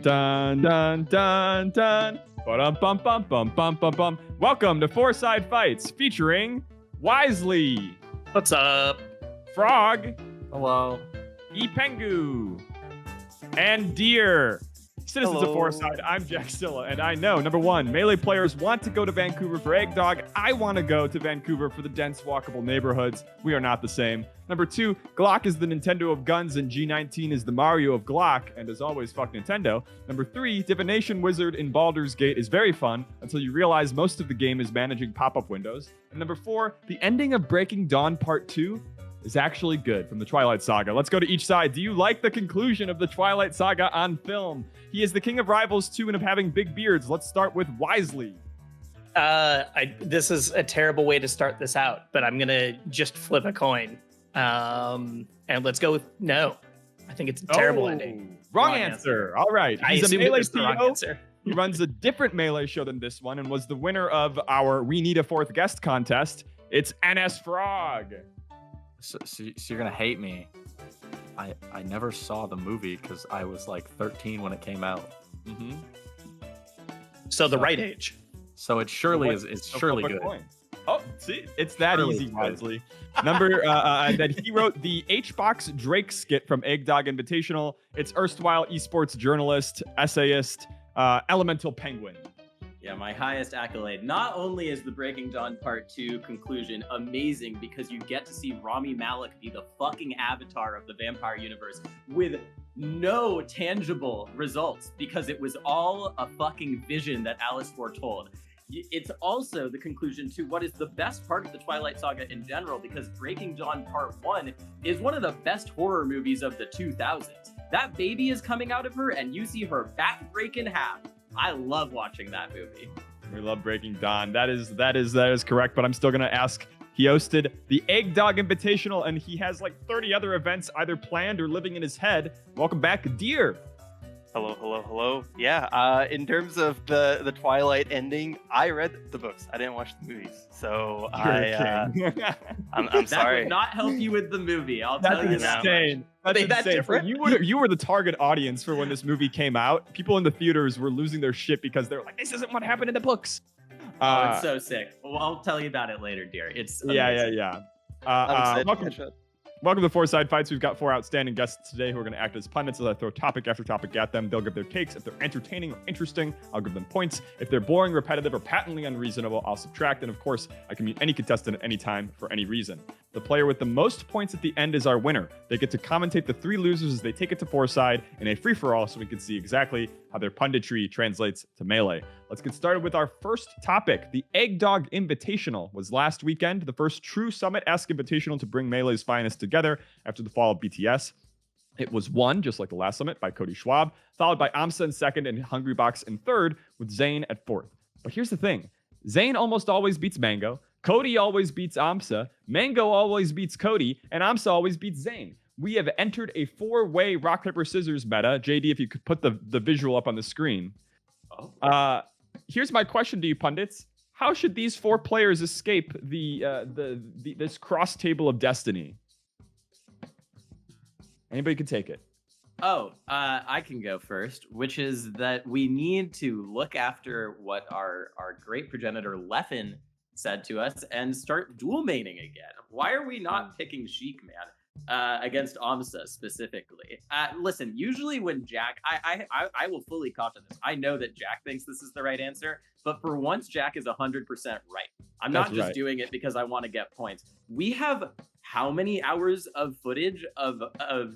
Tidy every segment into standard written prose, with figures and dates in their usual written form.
dun dun dun dun dun. Bum bum bum bum bum bum. Welcome to Fourside Fights, featuring Wisely, What's up? Frog, Hello. Pengu, and Dhir. Citizens of Fourside, I'm Jack Silla, and I know, number one, Melee players want to go to Vancouver for Eggdog. I want to go to Vancouver for the dense, walkable neighborhoods. We are not the same. Number two, Glock is the Nintendo of guns, and G19 is the Mario of Glock, and as always, fuck Nintendo. Number three, Divination Wizard in Baldur's Gate is very fun until you realize most of the game is managing pop-up windows. And number four, the ending of Breaking Dawn Part 2 is actually good from the Twilight Saga. Let's go to each side. Do you like the conclusion of the Twilight Saga on film? He is the king of rivals too and of having big beards. Let's start with Wisely. This is a terrible way to start this out, but I'm gonna just flip a coin. And let's go with no. I think it's a terrible ending. Wrong answer. All right. He's a Melee PO. He runs a different Melee show than this one and was the winner of our We Need a Fourth Guest contest. It's NSFrog. So you're gonna hate me. I never saw the movie because I was like 13 when it came out. Mm-hmm. So the right age. So it surely is. It's surely good. Oh, see, it's that Surely easy, Wisely. Number that he wrote the HBox Drake skit from Eggdog Invitational. It's erstwhile esports journalist, essayist, Elemental Penguin. Yeah, my highest accolade. Not only is the Breaking Dawn Part 2 conclusion amazing because you get to see Rami Malek be the fucking avatar of the vampire universe with no tangible results because it was all a fucking vision that Alice foretold. It's also the conclusion to what is the best part of the Twilight Saga in general because Breaking Dawn Part 1 is one of the best horror movies of the 2000s. That baby is coming out of her and you see her back break in half. I love watching that movie. We love Breaking Dawn. That is correct, but I'm still going to ask. He hosted the Eggdog Invitational, and he has like 30 other events either planned or living in his head. Welcome back, Dhir. Hello. Yeah, in terms of the Twilight ending, I read the books. I didn't watch the movies, so I'm That sorry. would not help you with the movie. I'll tell you that. Insane. That's Are they that insane. different? You were the target audience for when this movie came out. People in the theaters were losing their shit because they were like, "This isn't what happened in the books." Oh, it's so sick. Well, I'll tell you about it later, dear. It's amazing. Yeah. I'm excited. Welcome to Fourside Fights. We've got four outstanding guests today who are going to act as pundits as I throw topic after topic at them. They'll give their takes. If they're entertaining or interesting, I'll give them points. If they're boring, repetitive, or patently unreasonable, I'll subtract. And of course, I can mute any contestant at any time for any reason. The player with the most points at the end is our winner. They get to commentate the three losers as they take it to Fourside in a free-for-all so we can see exactly how their punditry translates to Melee. Let's get started with our first topic. The Eggdog Invitational was last weekend, the first true Summit-esque invitational to bring Melee's finest together after the fall of BTS. It was won, just like the last Summit, by Cody Schwab, followed by Amsa in second and Hungrybox in third, with Zane at fourth. But here's the thing. Zane almost always beats Mango. Cody always beats Amsa. Mango always beats Cody. And Amsa always beats Zane. We have entered a four-way rock, paper, scissors meta. JD, if you could put the visual up on the screen. Here's my question to you, pundits. How should these four players escape this cross table of destiny? Anybody can take it. I can go first, which is that we need to look after what our great progenitor Leffen said to us and start dual maining again. Why are we not picking Sheik, man, against Amsa specifically? Listen, usually when Jack, I will fully caution this. I know that Jack thinks this is the right answer, but for once, Jack is 100% right. I'm not just doing it because I want to get points. We have how many hours of footage of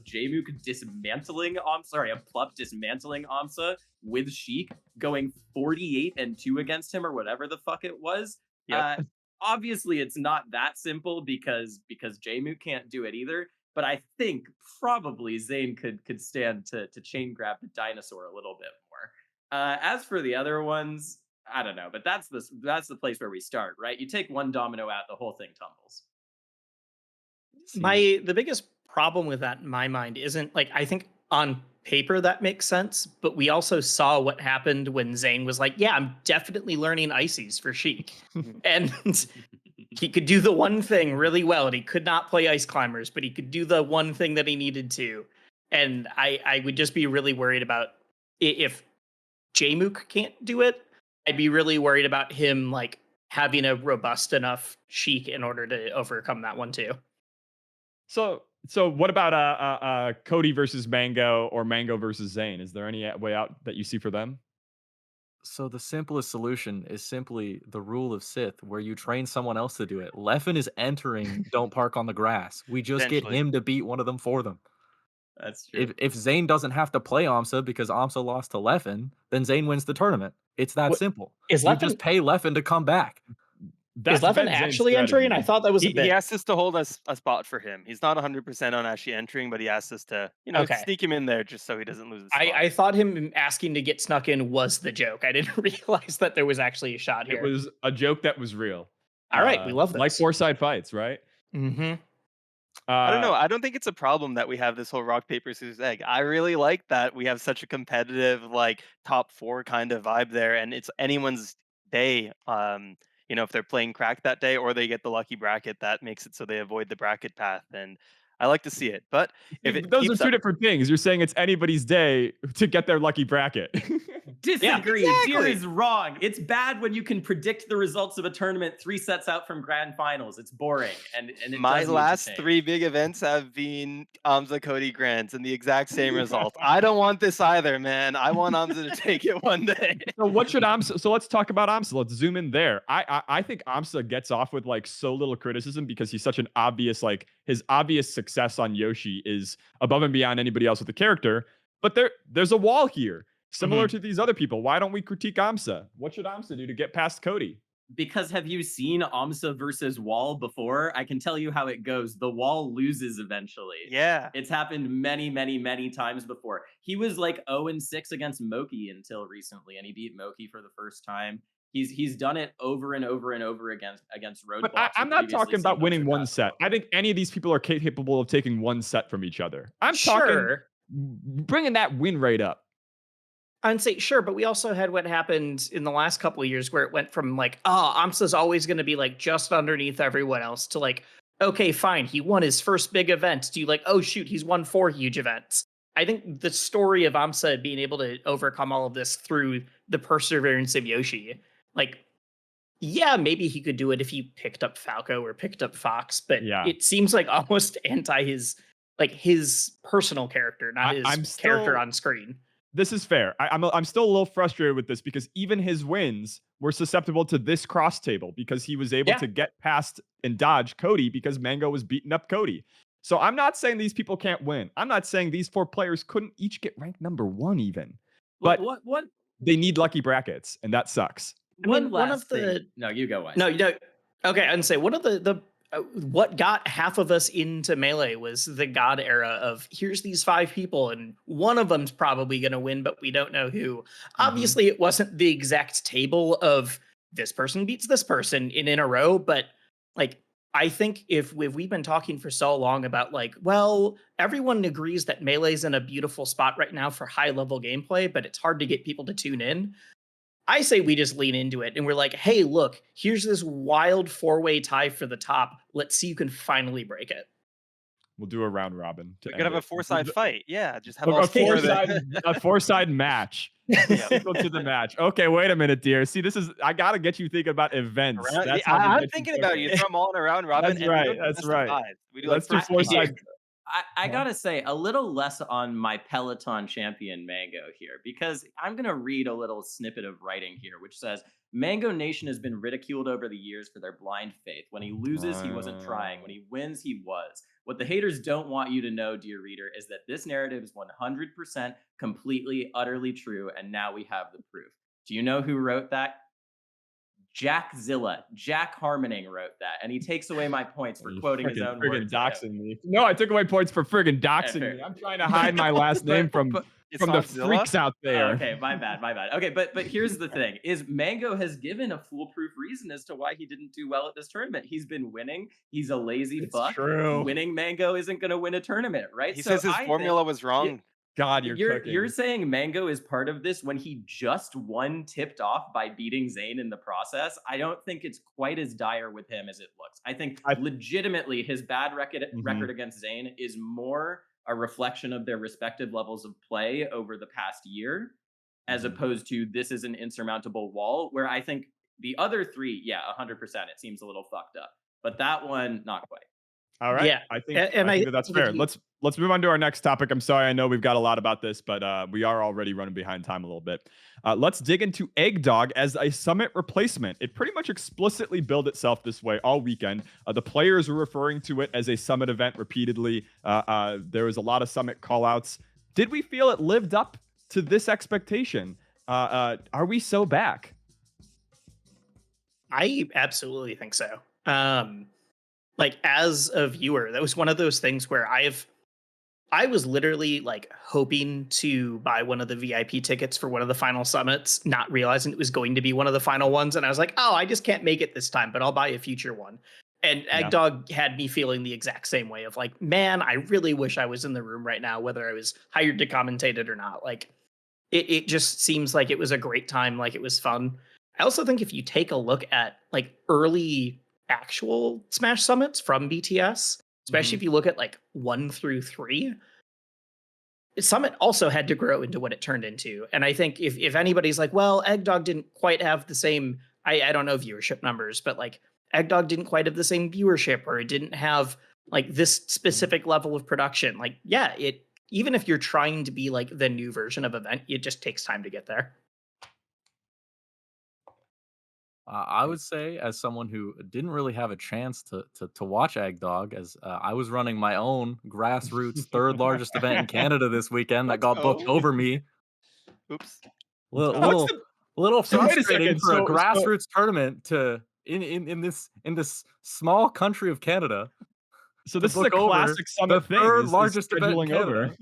Jmook dismantling of Plup dismantling Amsa with Sheik going 48-2 against him or whatever the fuck it was. Yep. Obviously, it's not that simple because Jmook can't do it either. But I think probably Zane could stand to chain grab the dinosaur a little bit more. As for the other ones, I don't know. But that's the place where we start, right? You take one domino out, the whole thing tumbles. The biggest problem with that in my mind isn't like I think on paper that makes sense, but we also saw what happened when Zane was like, yeah, I'm definitely learning ices for Sheik. And he could do the one thing really well, and he could not play Ice Climbers, but he could do the one thing that he needed to. And I would just be really worried about if Jmook can't do it, I'd be really worried about him like having a robust enough Sheik in order to overcome that one too. So what about Cody versus Mango or Mango versus Zane? Is there any way out that you see for them? So the simplest solution is simply the rule of Sith, where you train someone else to do it. Leffen is entering Don't Park on the Grass. We just get Eventually. him to beat one of them for them. That's true. If Zane doesn't have to play Amsa because Amsa lost to Leffen, then Zane wins the tournament. It's that What- simple. Is We Leffen just pay Leffen to come back. That's is Leffen been Zane's actually entering? I strategy. thought that was a He bit. asked us to hold us a spot for him. He's not 100% on actually entering, but he asked us to, Okay. sneak him in there just so he doesn't lose the spot. I thought him asking to get snuck in was the joke. I didn't realize that there was actually a shot It here. was a joke that was real. All right, we love this. Like Fourside Fights, right? Mm-hmm. I don't know. I don't think it's a problem that we have this whole rock, paper, scissors, egg. I really like that we have such a competitive, like, top 4 kind of vibe there, and it's anyone's day. If they're playing crack that day or they get the lucky bracket, that makes it so they avoid the bracket path, and I like to see it. But if it Those are keeps two different things. You're saying it's anybody's day to get their lucky bracket. Disagree. exactly. Dhir is wrong. It's bad when you can predict the results of a tournament 3 sets out from grand finals. It's boring. And it My does need to last change. 3 big events have been Amza Cody Grands and the exact same result. I don't want this either, man. I want Amza to take it one day. So what should Amsa? So let's talk about Amsa. Let's zoom in there. I think Amsa gets off with like so little criticism because he's such an obvious, like his obvious success on Yoshi is above and beyond anybody else with the character. But there's a wall here, similar to these other people. Why don't we critique Amsa? What should Amsa do to get past Cody? Because have you seen Amsa versus Wall before? I can tell you how it goes. The Wall loses eventually. Yeah. It's happened many, many, many times before. He was like 0-6 against Moki until recently, and he beat Moki for the first time. He's done it over and over and over against Roadblocks. But I'm not talking about winning one set. I think any of these people are capable of taking one set from each other. I'm talking bringing that win rate up. I'd say sure, but we also had what happened in the last couple of years where it went from like, Amsa's always going to be like just underneath everyone else to like, okay, fine, he won his first big event. To like, oh shoot, he's won 4 huge events. I think the story of Amsa being able to overcome all of this through the perseverance of Yoshi, like, yeah, maybe he could do it if he picked up Falco or picked up Fox, but it seems like almost anti his personal character, not his character on screen. This is fair. I'm still a little frustrated with this because even his wins were susceptible to this cross table because he was able to get past and dodge Cody because Mango was beating up Cody. So I'm not saying these people can't win. I'm not saying these 4 players couldn't each get ranked number 1 even. But what they need lucky brackets, and that sucks. One of the no, you go. No, you don't. Okay, I'd say one of the what got half of us into Melee was the God era of here's these 5 people and one of them's probably going to win, but we don't know who. Obviously, it wasn't the exact table of this person beats this person in a row, but like I think if we've been talking for so long about like, well, everyone agrees that Melee's in a beautiful spot right now for high level gameplay, but it's hard to get people to tune in. I say we just lean into it and we're like, hey, look, here's this wild 4-way tie for the top. Let's see who can finally break it. We'll do a round robin. We could have a 4-side fight. Yeah, just have a all 4 of them. a 4-side match. Sequel to the match. Okay, wait a minute, Dhir. See, I gotta get you thinking about events. I'm thinking about you. Throw them all in a round robin. That's right. That's right. We do Let's do 4-side. I gotta say, a little less on my Peloton champion Mango here, because I'm gonna read a little snippet of writing here, which says, Mango Nation has been ridiculed over the years for their blind faith. When he loses, he wasn't trying. When he wins, he was. What the haters don't want you to know, dear reader, is that this narrative is 100% completely, utterly true, and now we have the proof. Do you know who wrote that? Jack Harmoning wrote that, and he takes away my points for quoting his own words. Doxing me. No, I took away points for friggin' doxing me. I'm trying to hide my last name from the freaks out there. Oh, okay, my bad. Okay, but here's the thing: is Mango has given a foolproof reason as to why he didn't do well at this tournament. He's been winning. He's a lazy fuck. True. Winning Mango isn't going to win a tournament, right? He says his formula was wrong. God, you're saying Mango is part of this when he just won tipped off by beating Zane in the process. I don't think it's quite as dire with him as it looks. I think legitimately his bad record against Zane is more a reflection of their respective levels of play over the past year as opposed to this is an insurmountable wall, where I think the other three, yeah, 100%, it seems a little fucked up. But that one, not quite. All right. Yeah, I think and I that that's think if fair. you Let's move on to our next topic. I'm sorry, I know we've got a lot about this, but we are already running behind time a little bit. Let's dig into Eggdog as a summit replacement. It pretty much explicitly billed itself this way all weekend. The players were referring to it as a summit event repeatedly. There was a lot of summit callouts. Did we feel it lived up to this expectation? Are we so back? I absolutely think so. Like as a viewer, that was one of those things where I was literally like hoping to buy one of the VIP tickets for one of the final summits, not realizing it was going to be one of the final ones. And I was like, oh, I just can't make it this time, but I'll buy a future one. And Eggdog had me feeling the exact same way of like, man, I really wish I was in the room right now, whether I was hired to commentate it or not. Like it just seems like it was a great time, like it was fun. I also think if you take a look at like early actual Smash summits from BTS, especially if you look at like 1 through 3, Summit also had to grow into what it turned into. And I think if anybody's like, well, Eggdog didn't quite have the same, I don't know viewership numbers, but like Eggdog didn't quite have the same viewership, or it didn't have like this specific level of production. Like, yeah, it, even if you're trying to be like the new version of event, it just takes time to get there. I would say, as someone who didn't really have a chance to watch Eggdog, as I was running my own grassroots third largest event in Canada this weekend that got booked over me. Oops. Little What's little, little so wait a frustrating second, for a so grassroots tournament to in this small country of Canada so to this is a book over classic the summit thing. third Is largest event in scheduling over. Canada.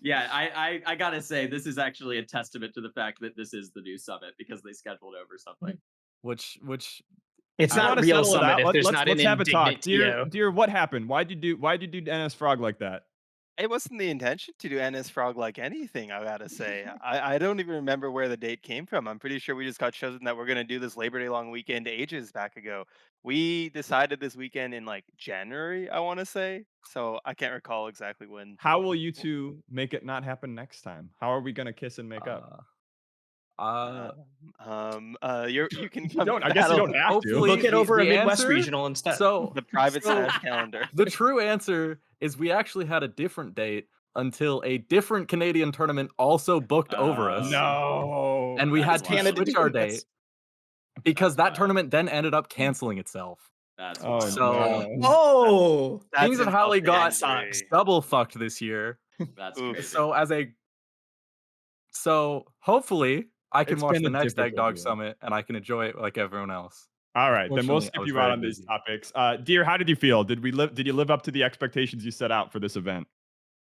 Yeah, I gotta say, this is actually a testament to the fact that this is the new summit because they scheduled over something. Which It's I not want to real settle it Summit out. if there's Let's not an have a talk. indignant TO. Dear, what happened? Why'd you do NSFrog like that? It wasn't the intention to do NSFrog like anything, I gotta say. I don't even remember where the date came from. I'm pretty sure we just got chosen that we're gonna do this Labor Day long weekend ages back ago. We decided this weekend in like January, I want to say. So I can't recall exactly when. How will you two make it not happen next time? How are we gonna kiss and make up? You can You don't. I guess you don't have to. Hopefully Book it over a the Midwest answer- regional instead. So the private so Smash calendar. the true answer is we actually had a different date until a different Canadian tournament also booked over us. No. And we That's had to wild. switch our date because That's that wild. tournament then ended up canceling itself. That's Oh, wild. So no. Oh, That's Kings of Halley got insulting. double fucked this year. That's Oof. crazy. So hopefully I can It's watch been the a next difficult Eggdog year. Summit and I can enjoy it like everyone else. All right, then we'll Unfortunately, I skip was you out very on these busy. topics. Dear, how did you feel? Did you live up to the expectations you set out for this event?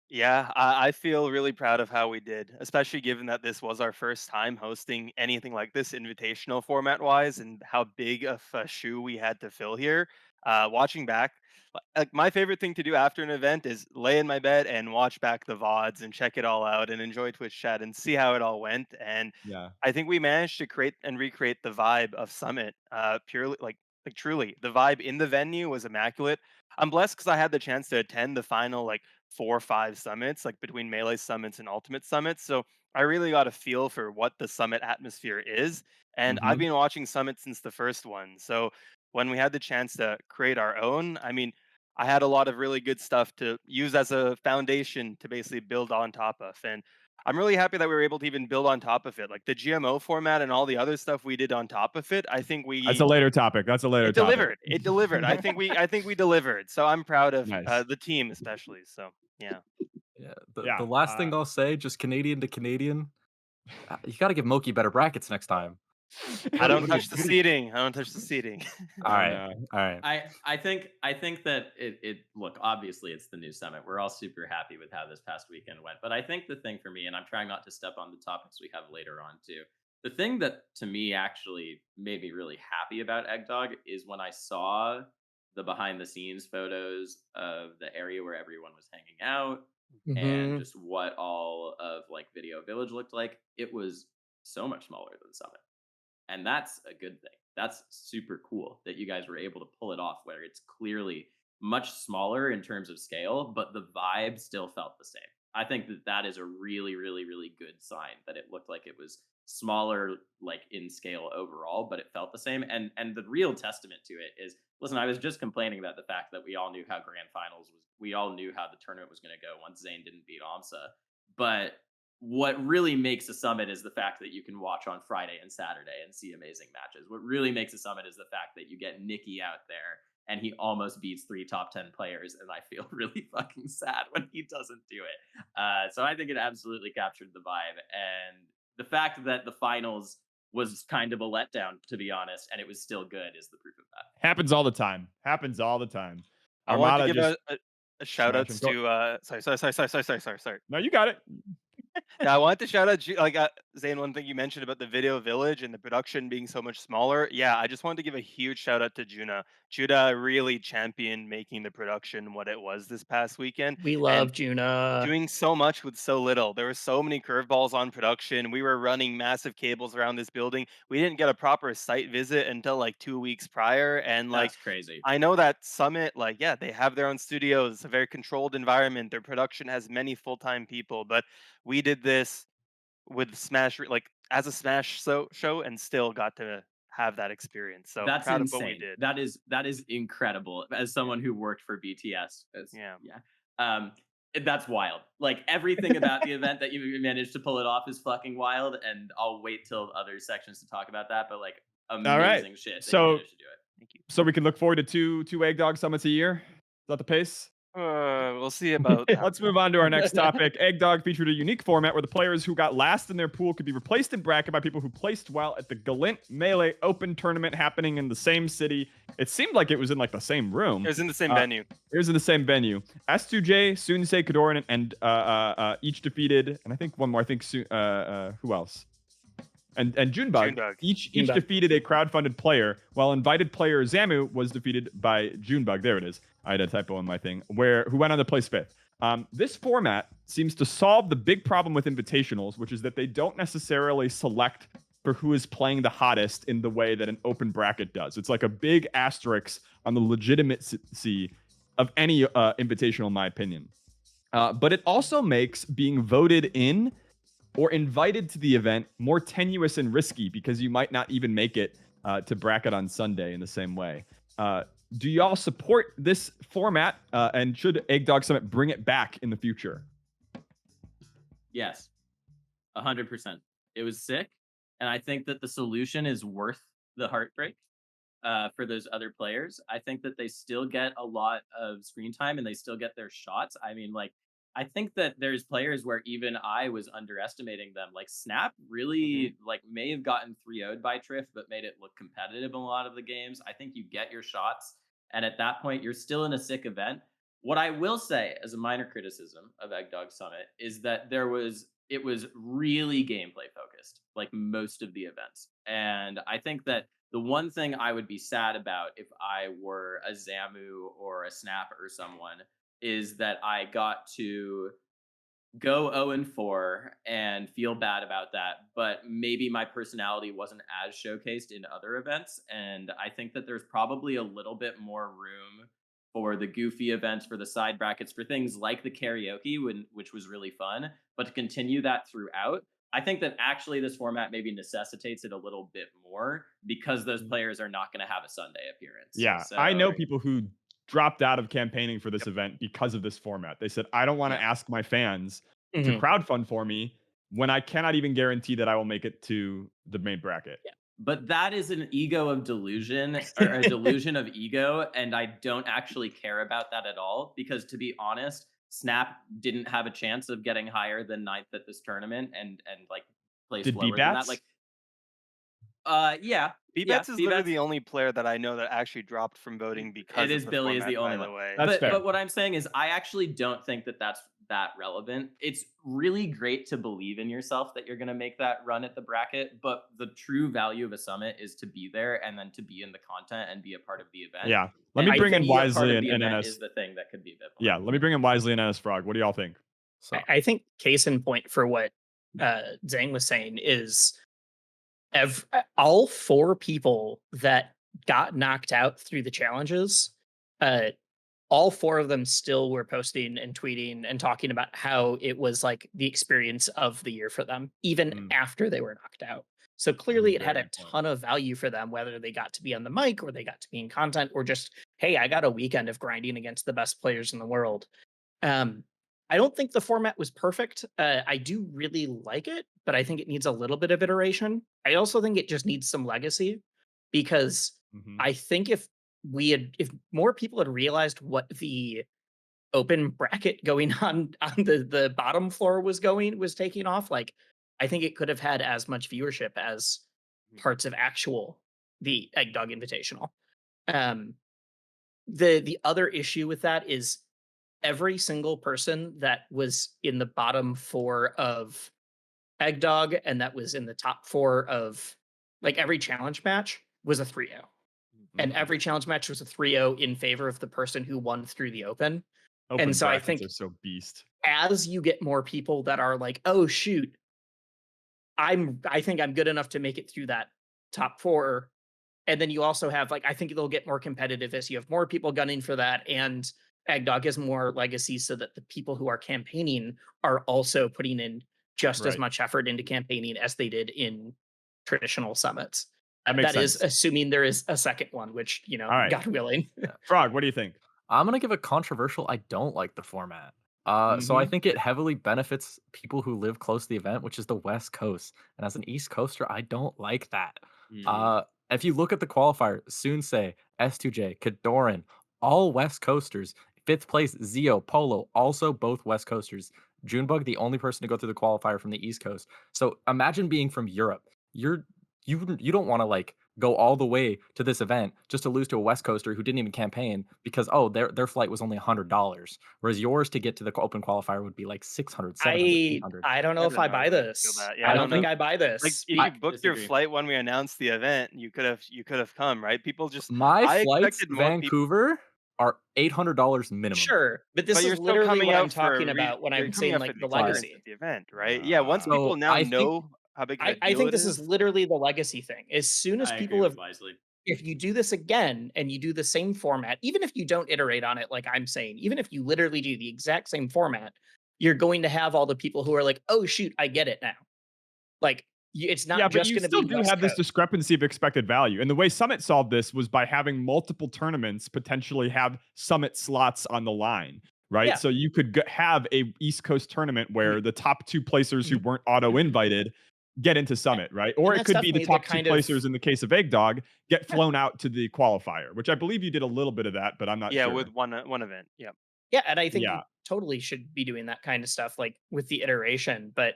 Yeah, I feel really proud of how we did, especially given that this was our first time hosting anything like this invitational format wise and how big of a shoe we had to fill here. Watching back, like my favorite thing to do after an event is lay in my bed and watch back the VODs and check it all out and enjoy Twitch chat and see how it all went. And Yeah. I think we managed to create and recreate the vibe of Summit purely like truly. The vibe in the venue was immaculate. I'm blessed because I had the chance to attend the final like 4 or 5 summits, like between Melee summits and Ultimate summits. So I really got a feel for what the summit atmosphere is. And I've been watching summits since the first one. So when we had the chance to create our own, I mean, I had a lot of really good stuff to use as a foundation to basically build on top of. And I'm really happy that we were able to even build on top of it. Like the GMO format and all the other stuff we did on top of it. I think we That's a later topic. it delivered. It delivered. I think we delivered. So I'm proud of Nice. the team especially. So yeah. Yeah. Yeah, The last thing I'll say, just Canadian to Canadian, you got to give Moki better brackets next time. I don't touch the seating. I don't touch the seating. All right. No. All right. I think that it look, obviously it's the new summit. We're all super happy with how this past weekend went. But I think the thing for me, and I'm trying not to step on the topics we have later on too, the thing that to me actually made me really happy about Eggdog is when I saw the behind the scenes photos of the area where everyone was hanging out and just what all of like Video Village looked like. It was so much smaller than Summit. And that's a good thing. That's super cool that you guys were able to pull it off where it's clearly much smaller in terms of scale, but the vibe still felt the same. I think that is a really, really, really good sign that it looked like it was smaller, like in scale overall, but it felt the same. And the real testament to it is, listen, I was just complaining about the fact that we all knew how grand finals was. We all knew how the tournament was going to go once Zane didn't beat Amsa. But what really makes a summit is the fact that you can watch on Friday and Saturday and see amazing matches. What really makes a summit is the fact that you get Nikki out there and he almost beats 3 top 10 players, and I feel really fucking sad when he doesn't do it. So I think it absolutely captured the vibe, and the fact that the finals was kind of a letdown, to be honest, and it was still good is the proof of that. Happens all the time. Happens all the time. I want to Armada give just a shout out smashing. to sorry. No, you got it. Yeah, I wanted to shout out Zane, one thing you mentioned about the video village and the production being so much smaller. Yeah, I just wanted to give a huge shout out to Juna. Juna really championed making the production what it was this past weekend. We and love Juna. doing so much with so little. There were so many curveballs on production. We were running massive cables around this building. We didn't get a proper site visit until like 2 weeks prior. And like, That's crazy. I know that Summit, like, yeah, they have their own studios. It's a very controlled environment. Their production has many full-time people, but we did this with Smash, like as a Smash show, and still got to have that experience. So That's proud insane. of what we did. That is incredible. As someone who worked for BTS, Yeah. That's wild. Like everything about the event that you managed to pull it off is fucking wild. And I'll wait till other sections to talk about that. But like amazing shit. That So- you managed to do it. Thank you. So we can look forward to two Egg Dog summits a year. Is that the pace? We'll see about that. Let's move on to our next topic. Egg Dog featured a unique format where the players who got last in their pool could be replaced in bracket by people who placed well at the Galint Melee Open tournament happening in the same city. It seemed like it was in like the same room. It was in the same venue. It was in the same venue. S2J, Sunsei, Kadoran, and each defeated, and I think one more. I think who else? And Junebug. Each Junebug. defeated a crowdfunded player, while invited player Zamu was defeated by Junebug. There it is. I had a typo in my thing. Who went on to place 5th. This format seems to solve the big problem with invitationals, which is that they don't necessarily select for who is playing the hottest in the way that an open bracket does. It's like a big asterisk on the legitimacy of any invitational, in my opinion. But it also makes being voted in or invited to the event more tenuous and risky because you might not even make it to bracket on Sunday in the same way. Do y'all support this format? And should Egg Dog Summit bring it back in the future? Yes, 100%. It was sick. And I think that the solution is worth the heartbreak for those other players. I think that they still get a lot of screen time and they still get their shots. I mean, like, I think that there's players where even I was underestimating them. Like Snap really like may have gotten 3-0'd by Triff, but made it look competitive in a lot of the games. I think you get your shots. And at that point, you're still in a sick event. What I will say as a minor criticism of Egg Dog Summit is that it was really gameplay focused, like most of the events. And I think that the one thing I would be sad about if I were a Zamu or a Snap or someone is that I got to go 0-4 and feel bad about that, but maybe my personality wasn't as showcased in other events. And I think that there's probably a little bit more room for the goofy events, for the side brackets, for things like the karaoke, which was really fun, but to continue that throughout. I think that actually this format maybe necessitates it a little bit more because those players are not going to have a Sunday appearance. Yeah, So, I know people who dropped out of campaigning for this event because of this format. They said, I don't want to ask my fans to crowdfund for me when I cannot even guarantee that I will make it to the main bracket. Yeah. But that is an ego of delusion or a delusion of ego. And I don't actually care about that at all because, to be honest, Snap didn't have a chance of getting higher than 9th at this tournament and like placed Did lower than that. Like, yeah. B-Bats is literally the only player that I know that actually dropped from voting because it is of the Billy format, is the only by the one. way. That's fair. But what I'm saying is I actually don't think that that's that relevant. It's really great to believe in yourself that you're going to make that run at the bracket, but the true value of a summit is to be there and then to be in the content and be a part of the event. Yeah. Let me bring in Wisely and NS. Is the thing that could be a bit more. Yeah, let me bring in Wisely and NSFrog. What do y'all think? So I think case in point for what Zane was saying is all 4 people that got knocked out through the challenges all 4 of them still were posting and tweeting and talking about how it was like the experience of the year for them, even after they were knocked out. So clearly it had Very a good point. ton of value for them, whether they got to be on the mic or they got to be in content or just, hey, I got a weekend of grinding against the best players in the world. Um, I don't think the format was perfect. I do really like it, but I think it needs a little bit of iteration. I also think it just needs some legacy because Mhm. I think if more people had realized what the open bracket going on the bottom floor was taking off, like I think it could have had as much viewership as parts of the Egg Dog Invitational. Um, the other issue with that is every single person that was in the bottom 4 of Egg Dog and that was in the top 4 of like every challenge match was a 3-0. And every challenge match was a 3-0 in favor of the person who won through the open. Open And so I brackets think are so beast. as you get more people that are like, "Oh shoot, I think I'm good enough to make it through that top 4." And then you also have like I think they'll get more competitive as you have more people gunning for that and Eggdog has more legacy so that the people who are campaigning are also putting in just as Right. much effort into campaigning as they did in traditional summits. That makes That is sense. assuming there is a second one, which, All right. God willing. Frog, what do you think? I'm gonna give a controversial. I don't like the format. So I Mhm. think it heavily benefits people who live close to the event, which is the West Coast. And as an East Coaster, I don't like that. Mhm. Uh, if you look at the qualifier, Soonsay, S2J, Kadoran, all West Coasters. Fifth place, Zio, Polo, also both West Coasters. Junebug, the only person to go through the qualifier from the East Coast. So imagine being from Europe. You don't want to like go all the way to this event just to lose to a West Coaster who didn't even campaign because their flight was only $100, whereas yours to get to the open qualifier would be like 600, 700, 800. I don't know I if don't I know. I buy wouldn't feel this. that. Yeah, I I I don't don't think know. think I buy Like this. if I you booked your disagree. flight when we announced the event, you could have come, right? People just my I flights expected more people, Vancouver are $800 minimum. Sure, but this but you're is still literally coming what I'm out for talking about when you're I'm coming saying out for like the the But experience of legacy. the event, right? Yeah, once people so now I think know how big of a I deal think it this is is. literally the legacy thing. As soon as I agree people with have Wisely. if you do this again and you do the same format, even if you don't iterate on it like I'm saying, even if you literally do the exact same format, you're going to have all the people who are like, "Oh shoot, I get it now." Like it's Yeah, not but just you going to still be do West have this Coast. discrepancy of expected value. And the way Summit solved this was by having multiple tournaments potentially have Summit slots on the line, right? Yeah. So you could have a East Coast tournament where the top 2 placers who Mhm. weren't auto invited get into Yeah. Summit, right? Or And it that's could be the definitely the top 2 kind of placers in the case of Egg Dog get yeah. flown out to the qualifier, which I believe you did a little bit of that, but I'm not Yeah, with sure. one event. Yeah. Yeah, and I think you Yeah. totally should be doing that kind of stuff like with the iteration, but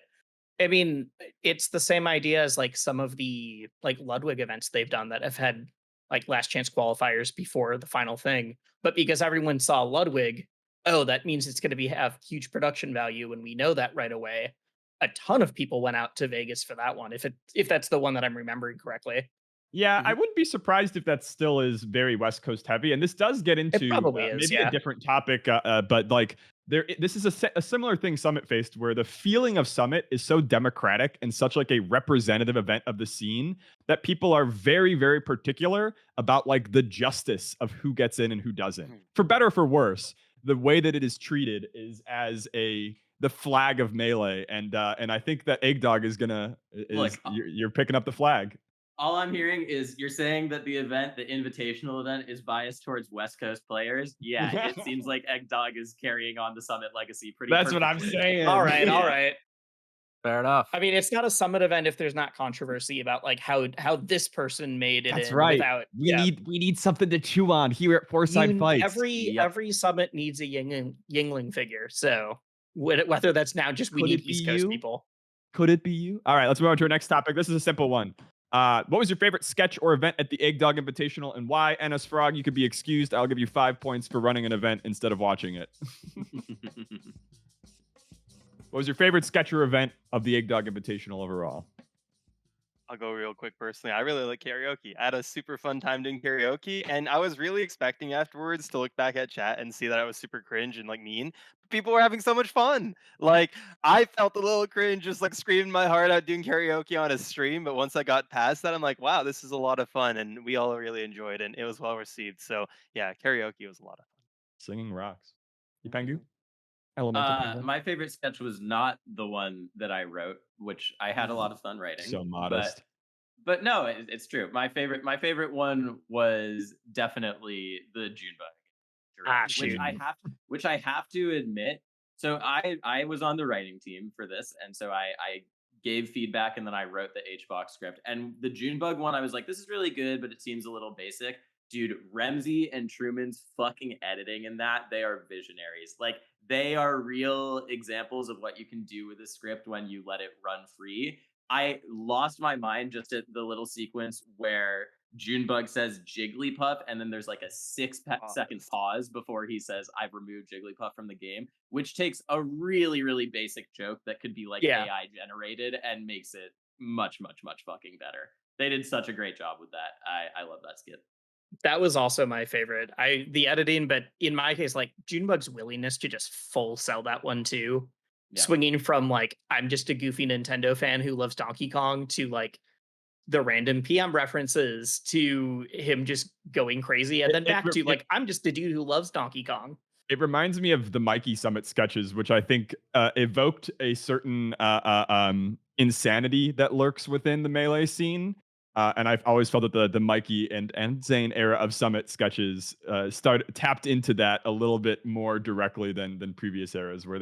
I mean, it's the same idea as like some of the like Ludwig events they've done that have had like last chance qualifiers before the final thing. But because everyone saw Ludwig, oh, that means it's going to be have huge production value, and we know that right away. A ton of people went out to Vegas for that one, if that's the one that I'm remembering correctly. Yeah, I Mhm. wouldn't be surprised if that still is very West Coast heavy. And this does get It into probably is, maybe a yeah. different topic, but like this is a similar thing Summit faced, where the feeling of Summit is so democratic and such like a representative event of the scene that people are very, very particular about like the justice of who gets in and who doesn't. Mhm. For better or for worse, the way that it is treated is as the flag of melee, and I think that Egg Dog is gonna Look, is you're picking up the flag. all I'm hearing is you're saying that the event, the invitational event, is biased towards West Coast players. Yeah, it seems like Egg Dog is carrying on the Summit legacy pretty That's what I'm perfectly. saying. All right, all Yeah. right. fair enough. I mean, it's not a summit event if there's not controversy about like how this person made it That's in right. without We need something to chew on here at Fourside you Fights. Yep. every summit needs a Yingling figure. So whether that's now just we Could need it be East Coast you? people. Could it be you? All right, let's move on to our next topic. This is a simple one. What was your favorite sketch or event at the Egg Dog Invitational, and why? NSFrog, you could be excused. I'll give you 5 points for running an event instead of watching it. What was your favorite sketch or event of the Egg Dog Invitational overall? I'll go real quick personally. I really like karaoke. I had a super fun time doing karaoke, and I was really expecting afterwards to look back at chat and see that I was super cringe and like mean. But people were having so much fun. Like I felt a little cringe just like screaming my heart out doing karaoke on a stream. But once I got past that, I'm like, wow, this is a lot of fun, and we all really enjoyed it. And it was well received. So yeah, karaoke was a lot of fun. Singing rocks. Ipengu? Elemental Penguin? My favorite sketch was not the one that I wrote, which I had a lot of fun writing. So modest. But no, it's true. My favorite one was definitely the Junebug, shoot. which I have to admit. So I was on the writing team for this, and so I gave feedback and then I wrote the HBox script. And the Junebug one, I was like, this is really good, but it seems a little basic. Dude, Remzi and Truman's fucking editing in that, they are visionaries. Like, they are real examples of what you can do with a script when you let it run free. I lost my mind just at the little sequence where Junebug says Jigglypuff, and then there's like a 6-second pause before he says, I've removed Jigglypuff from the game, which takes a really, really basic joke that could be like AI generated and makes it much, much, much fucking better. They did such a great job with that. I love that skit. That was also my favorite. The editing, but in my case, like Junebug's willingness to just full sell that one too. Yeah. Swinging from like, I'm just a goofy Nintendo fan who loves Donkey Kong to like the random PM references to him just going crazy. And then back to like, I'm just a dude who loves Donkey Kong. It reminds me of the Mikey Summit sketches, which I think evoked a certain insanity that lurks within the Melee scene. And I've always felt that the Mikey and Zane era of Summit sketches tapped into that a little bit more directly than previous eras, where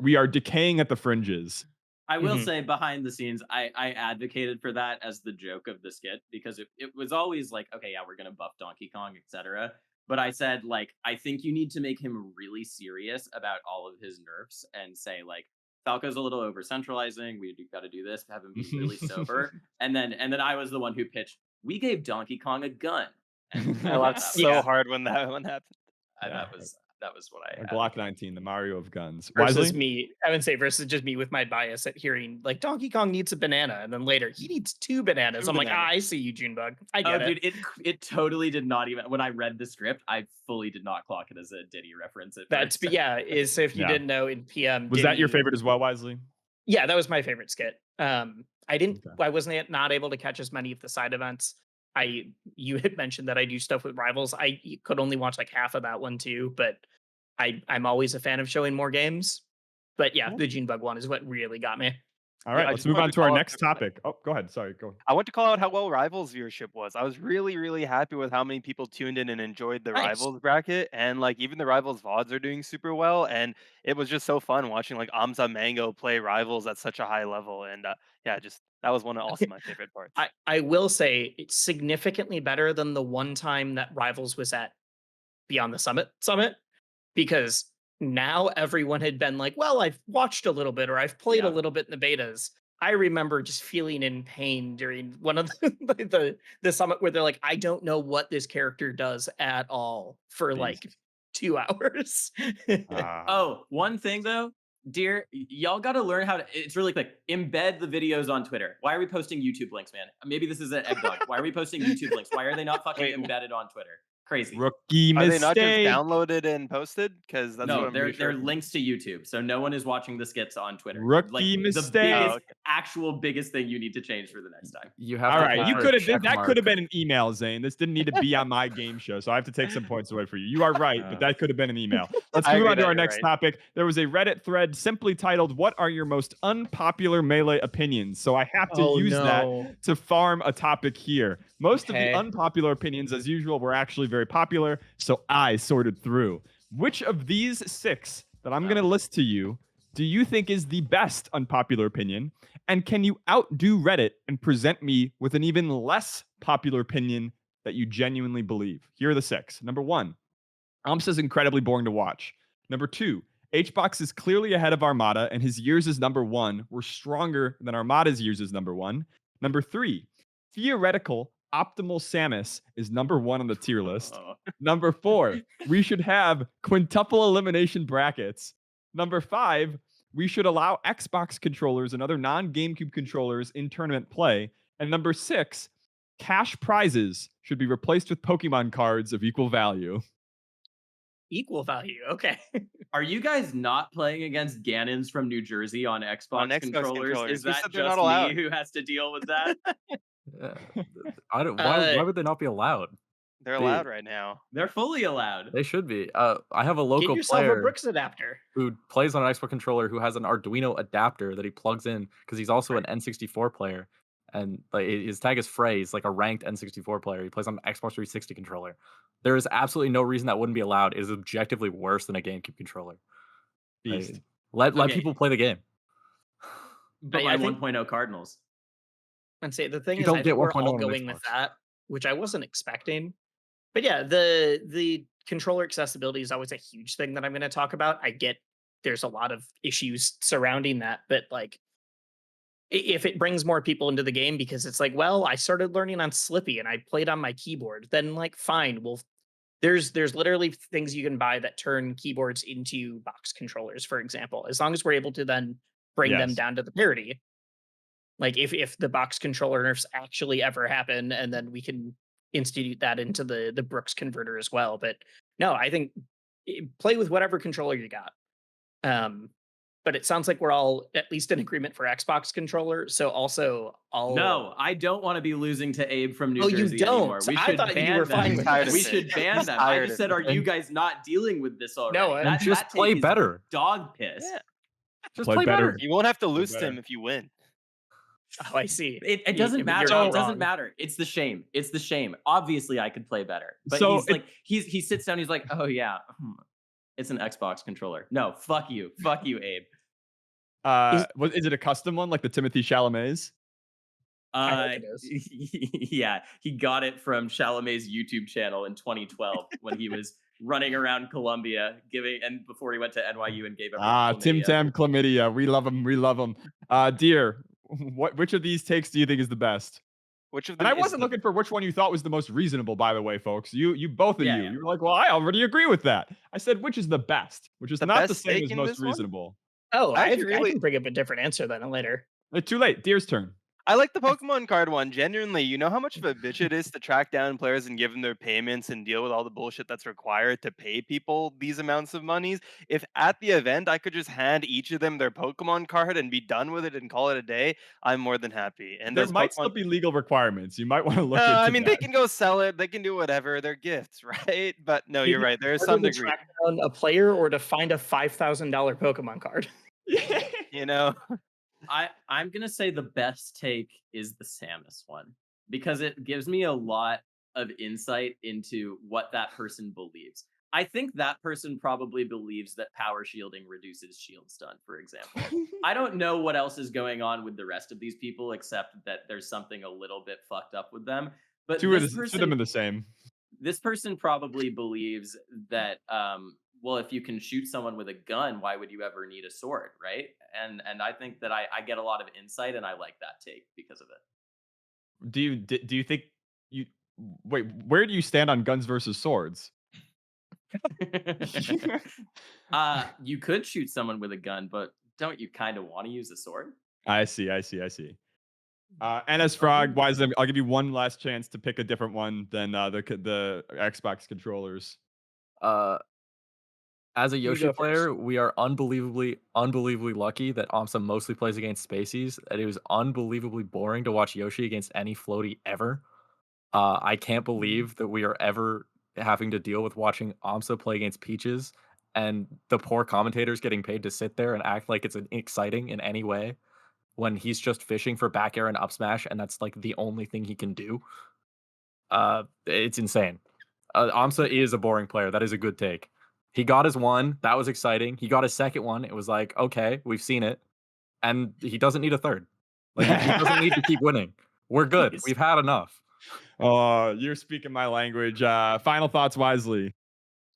we are decaying at the fringes. I will say behind the scenes, I advocated for that as the joke of the skit, because it was always like, okay, yeah, we're going to buff Donkey Kong, etc. But I said, like, I think you need to make him really serious about all of his nerfs and say, like, Falco's a little over centralizing. We got to do this, have him be really sober. And then I was the one who pitched, we gave Donkey Kong a gun. And I laughed so hard when that one happened. That was what I had. Glock 19, the Mario of guns. Versus Wisely? me, I would say versus just me with my bias at hearing like Donkey Kong needs a banana, and then later he needs 2 bananas. I'm like, I see you, Junebug. I get it. Dude, it totally did not even. When I read the script, I fully did not clock it as a Diddy reference. That's is if you didn't know in PM. Was that your favorite as well, Wisely? Yeah, that was my favorite skit. I wasn't not able to catch as many of the side events. You had mentioned that I do stuff with Rivals. I could only watch like half of that one too, but I'm always a fan of showing more games. But yeah, the Junebug one is what really got me. All right, let's move on to our next topic. Oh, go ahead. Sorry, go. I want to call out how well Rivals viewership was. I was really, really happy with how many people tuned in and enjoyed the Rivals bracket. And like even the Rivals VODs are doing super well. And it was just so fun watching like Amza Mango play Rivals at such a high level. And that was one of also my favorite parts. I will say it's significantly better than the one time that Rivals was at Beyond the Summit. Because now everyone had been like, well, I've watched a little bit or I've played a little bit in the betas. I remember just feeling in pain during one of the summit where they're like, I don't know what this character does at all for like 2 hours. One thing though, Dhir, y'all got to learn how to, it's really quick, embed the videos on Twitter. Why are we posting YouTube links, man? Maybe this is an egg dog. Why are we posting YouTube links? Why are they not fucking embedded on Twitter? Crazy. Rookie mistake. Are they not just downloaded and posted? Because they're links to YouTube, so no one is watching the skits on Twitter. Rookie mistake. The biggest thing you need to change for the next time. You have all right. You could have that could have been an email, Zane. This didn't need to be on my game show, so I have to take some points away for you. You are right, but that could have been an email. Let's move on to our next topic. There was a Reddit thread simply titled, "What are your most unpopular Melee opinions?" So I have to use that to farm a topic here. Most of the unpopular opinions, as usual, were actually very popular, so I sorted through. Which of these 6 that I'm going to list to you do you think is the best unpopular opinion? And can you outdo Reddit and present me with an even less popular opinion that you genuinely believe? Here are the 6. Number 1, Amps is incredibly boring to watch. Number 2, HBox is clearly ahead of Armada, and his years as number 1 were stronger than Armada's years as number 1. Number 3, theoretical Optimal Samus is number 1 on the tier list. Number 4, we should have quintuple elimination brackets. Number 5, we should allow Xbox controllers and other non-GameCube controllers in tournament play. And number 6, cash prizes should be replaced with Pokemon cards of equal value. Equal value, okay. Are you guys not playing against Ganons from New Jersey on Xbox controllers? Is that just me who has to deal with that? Why would they not be allowed? They're Dude. allowed right now. They're fully allowed. They should be. I have a Get local yourself a player Brooks adapter. who plays on an Xbox controller who has an Arduino adapter that he plugs in because he's also an N64 player. And like his tag is Frey. He's like a ranked N64 player. He plays on an Xbox 360 controller. There is absolutely no reason that wouldn't be allowed. It is objectively worse than a GameCube controller. Beast. Let Okay. people play the game. But I my think- 1.0 Cardinals. And say the thing You is, don't I get think we're 1.0 all on going with Xbox. that, which I wasn't expecting. But yeah, the controller accessibility is always a huge thing that I'm going to talk about. I get there's a lot of issues surrounding that, but like if it brings more people into the game because it's like, well, I started learning on Slippy and I played on my keyboard, then like fine, well, there's literally things you can buy that turn keyboards into box controllers, for example, as long as we're able to then bring them Yes. down to the parity. Like if the box controller nerfs actually ever happen, and then we can institute that into the Brooks converter as well. But no, I think play with whatever controller you got. But it sounds like we're all at least in agreement for Xbox controller. So also, I'll No, I don't want to be losing to Abe from New Oh, you Jersey don't? anymore. We I should thought you ban were them. fine with Tired of We it. should ban He's them. I tired just of said, it. are you guys not dealing with this already? No, and just that take play is better. Dog piss. Yeah. Just Play play better. better. You won't have to lose better. him if you win. Oh, I see. It doesn't You're matter. not It doesn't wrong. matter. It's the shame. It's the shame. Obviously, I could play better. But So he's like, he sits down. He's like, oh yeah, it's an Xbox controller. No, fuck you, Abe. Is it a custom one like the Timothy Chalamet's? I hope it is. Yeah, he got it from Chalamet's YouTube channel in 2012 when he was running around Colombia and before he went to NYU and gave everyone Tim chlamydia. Tam Chlamydia. We love him. We love him. Dhir, which of these takes do you think is the best? Which of And them I is wasn't the- looking for which one you thought was the most reasonable, by the way, folks. You both of Yeah, you. yeah. You were like, well, I already agree with that. I said, which is the best, which is The not the best same take as in most this one? reasonable. Oh, I I actually really- can bring up a different answer then later. Too late. Dhir's turn. I like the Pokemon card one. Genuinely, you know how much of a bitch it is to track down players and give them their payments and deal with all the bullshit that's required to pay people these amounts of monies. If at the event I could just hand each of them their Pokemon card and be done with it and call it a day, I'm more than happy. And There those might Pokemon- still be legal requirements. You might want to look into I mean, they that. can go sell it. They can do whatever. They're gifts, right? But no, you're right. There's some Harder to degree. track down a player or to find a $5,000 Pokemon card. You know, I'm gonna say the best take is the Samus one because it gives me a lot of insight into what that person believes. I think that person probably believes that power shielding reduces shield stun, for example. I don't know what else is going on with the rest of these people except that there's something a little bit fucked up with them. But Two of this them are the same. this person probably believes that well, if you can shoot someone with a gun, why would you ever need a sword, right? And I think that I get a lot of insight and I like that take because of it. Do you think you wait? Where do you stand on guns versus swords? You could shoot someone with a gun, but don't you kind of want to use a sword? I see. NSFrog, wisely, I'll give you one last chance to pick a different one than the Xbox controllers. As a You Yoshi go player, we are unbelievably lucky that AMSA mostly plays against Spaceys, and it was unbelievably boring to watch Yoshi against any floaty ever. I can't believe that we are ever having to deal with watching AMSA play against Peaches, and the poor commentators getting paid to sit there and act like it's exciting in any way when he's just fishing for back air and up smash, and that's like the only thing he can do. It's insane. AMSA is a boring player. That is a good take. He got his one. That was exciting. He got his second one. It was like, okay, we've seen it. And he doesn't need a third. Like, he doesn't need to keep winning. We're good. We've had enough. Oh, you're speaking my language. Final thoughts, wisely.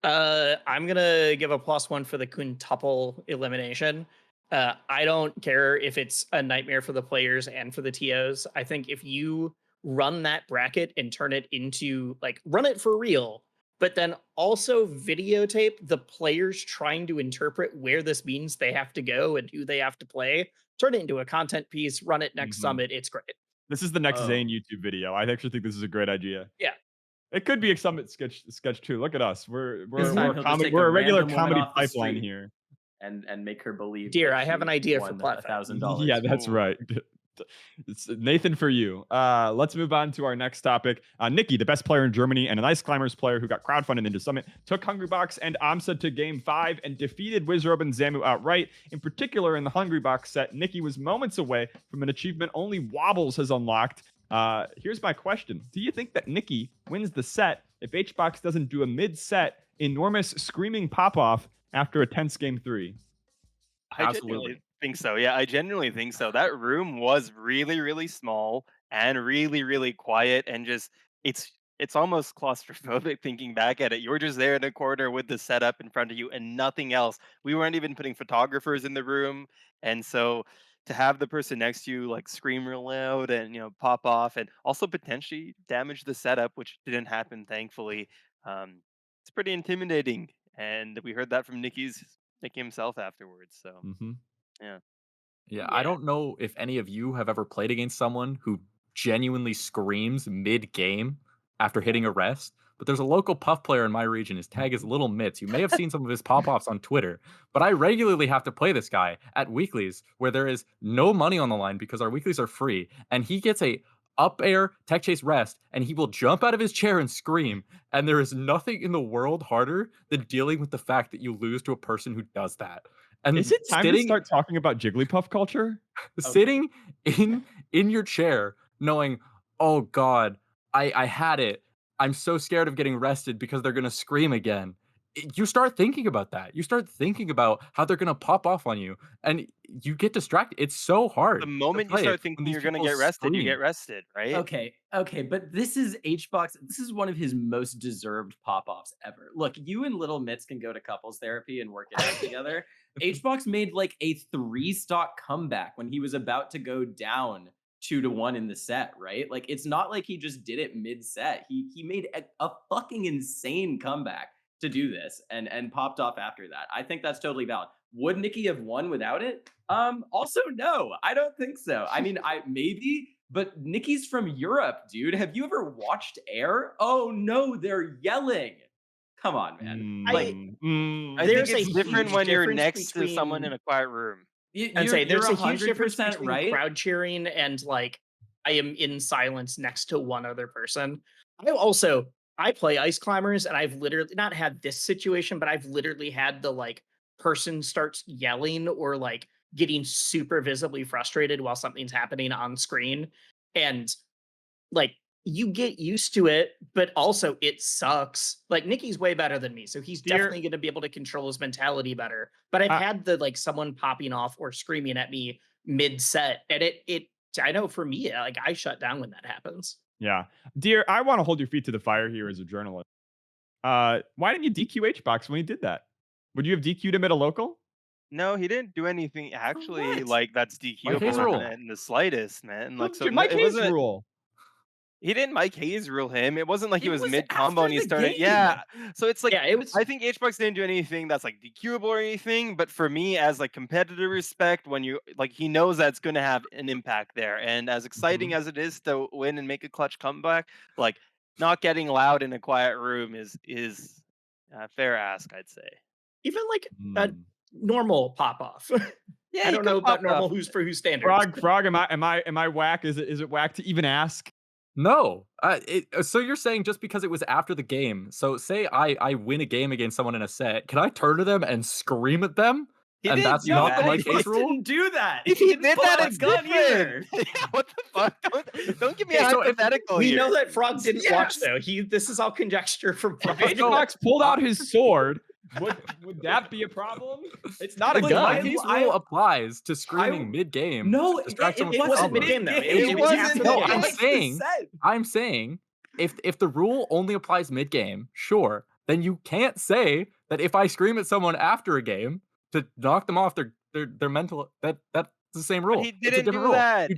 I'm gonna give a +1 for the quintuple elimination. I don't care if it's a nightmare for the players and for the TOs. I think if you run that bracket and turn it into like run it for real, but then also videotape the players trying to interpret where this means they have to go and who they have to play, turn it into a content piece, run it next Summit. It's great. This is the next Oh. Zane YouTube video. I actually think this is a great idea. Yeah. It could be a Summit sketch too. Look at us. We're This time he'll just take we're a a regular random woman comedy off the pipeline street. here. And make her believe. Dhir, that I have she an idea for won Platform. $1,000. Yeah, that's Ooh. right. It's Nathan for you. Let's move on to our next topic. Nikki, the best player in Germany and an Ice Climbers player who got crowdfunded into Summit, took Hungrybox and Amsa to Game 5 and defeated Wizrobe and Zamu outright. In particular, in the Hungrybox set, Nikki was moments away from an achievement only Wobbles has unlocked. Here's my question. Do you think that Nikki wins the set if HBox doesn't do a mid-set enormous screaming pop-off after a tense Game 3? I genuinely think so. Yeah, I genuinely think so. That room was really, really small and really, really quiet, and just it's almost claustrophobic thinking back at it. You're just there in a corner with the setup in front of you and nothing else. We weren't even putting photographers in the room, and so to have the person next to you like scream real loud and pop off and also potentially damage the setup, which didn't happen thankfully, it's pretty intimidating. And we heard that from Nikki himself afterwards. So yeah. Yeah, I don't know if any of you have ever played against someone who genuinely screams mid-game after hitting a rest, but there's a local Puff player in my region. His tag is Little Mitts. You may have seen some of his pop-offs on Twitter, but I regularly have to play this guy at weeklies where there is no money on the line because our weeklies are free, and he gets a up air tech chase rest, and he will jump out of his chair and scream, and there is nothing in the world harder than dealing with the fact that you lose to a person who does that. And is it time to start talking about Jigglypuff culture? Sitting in your chair, knowing, oh God, I had it. I'm so scared of getting rested because they're gonna scream again. You start thinking about that. You start thinking about how they're gonna pop off on you, and you get distracted. It's so hard. The moment you start thinking you're gonna get rested, you get rested, right? Okay, but this is HBox. This is one of his most deserved pop-offs ever. Look, you and Little Mitts can go to couples therapy and work it out together. HBox made like a 3-stock comeback when he was about to go down 2-1 in the set, right? Like, it's not like he just did it mid-set. He made a fucking insane comeback to do this and popped off after that. I think that's totally valid. Would Nikki have won without it? Also, no, I don't think so. I mean, maybe, but Nikki's from Europe, dude. Have you ever watched Air? Oh no, they're yelling. Come on, man. I think it's different when you're next to someone in a quiet room. I'd say there's a huge difference between crowd cheering and like I am in silence next to one other person. I play Ice Climbers, and I've literally not had this situation, but I've literally had the like person starts yelling or like getting super visibly frustrated while something's happening on screen, and like you get used to it, but also it sucks. Like Nikki's way better than me, so he's definitely going to be able to control his mentality better. But I've had the like someone popping off or screaming at me mid set, and it I know for me, like I shut down when that happens. Yeah. Dhir, I want to hold your feet to the fire here as a journalist. Why didn't you DQ HBox when he did that? Would you have DQ'd him at a local? No, he didn't do anything actually like that's DQable in the slightest, man. Like, so Mike Hayes rule. He didn't Mike Hayes rule him. It wasn't like he was mid combo and he started. Yeah. So it's like, it was. I think HBox didn't do anything that's like DQable or anything. But for me, as like competitive respect, when you like, he knows that's going to have an impact there. And as exciting as it is to win and make a clutch comeback, like not getting loud in a quiet room is a fair ask, I'd say. Even like a normal pop off. Yeah, I don't know about normal who's standards. Frog, am I whack? Is it whack to even ask? No. So you're saying just because it was after the game. So say I win a game against someone in a set, can I turn to them and scream at them? And that's not the Mike Hayes rule? Didn't do that. If he did that, it's different. Yeah, what the fuck? Don't give me a hypothetical here. We know that Frog didn't watch though. This is all conjecture from Frog. HBox pulled out his sword. Would that be a problem? It's not a gun. Mike Hayes rule applies to screaming mid-game. No, it wasn't mid-game though. It was after the game. I'm saying if the rule only applies mid-game, sure, then you can't say that if I scream at someone after a game to knock them off their mental, that's the same rule. But he didn't do that. He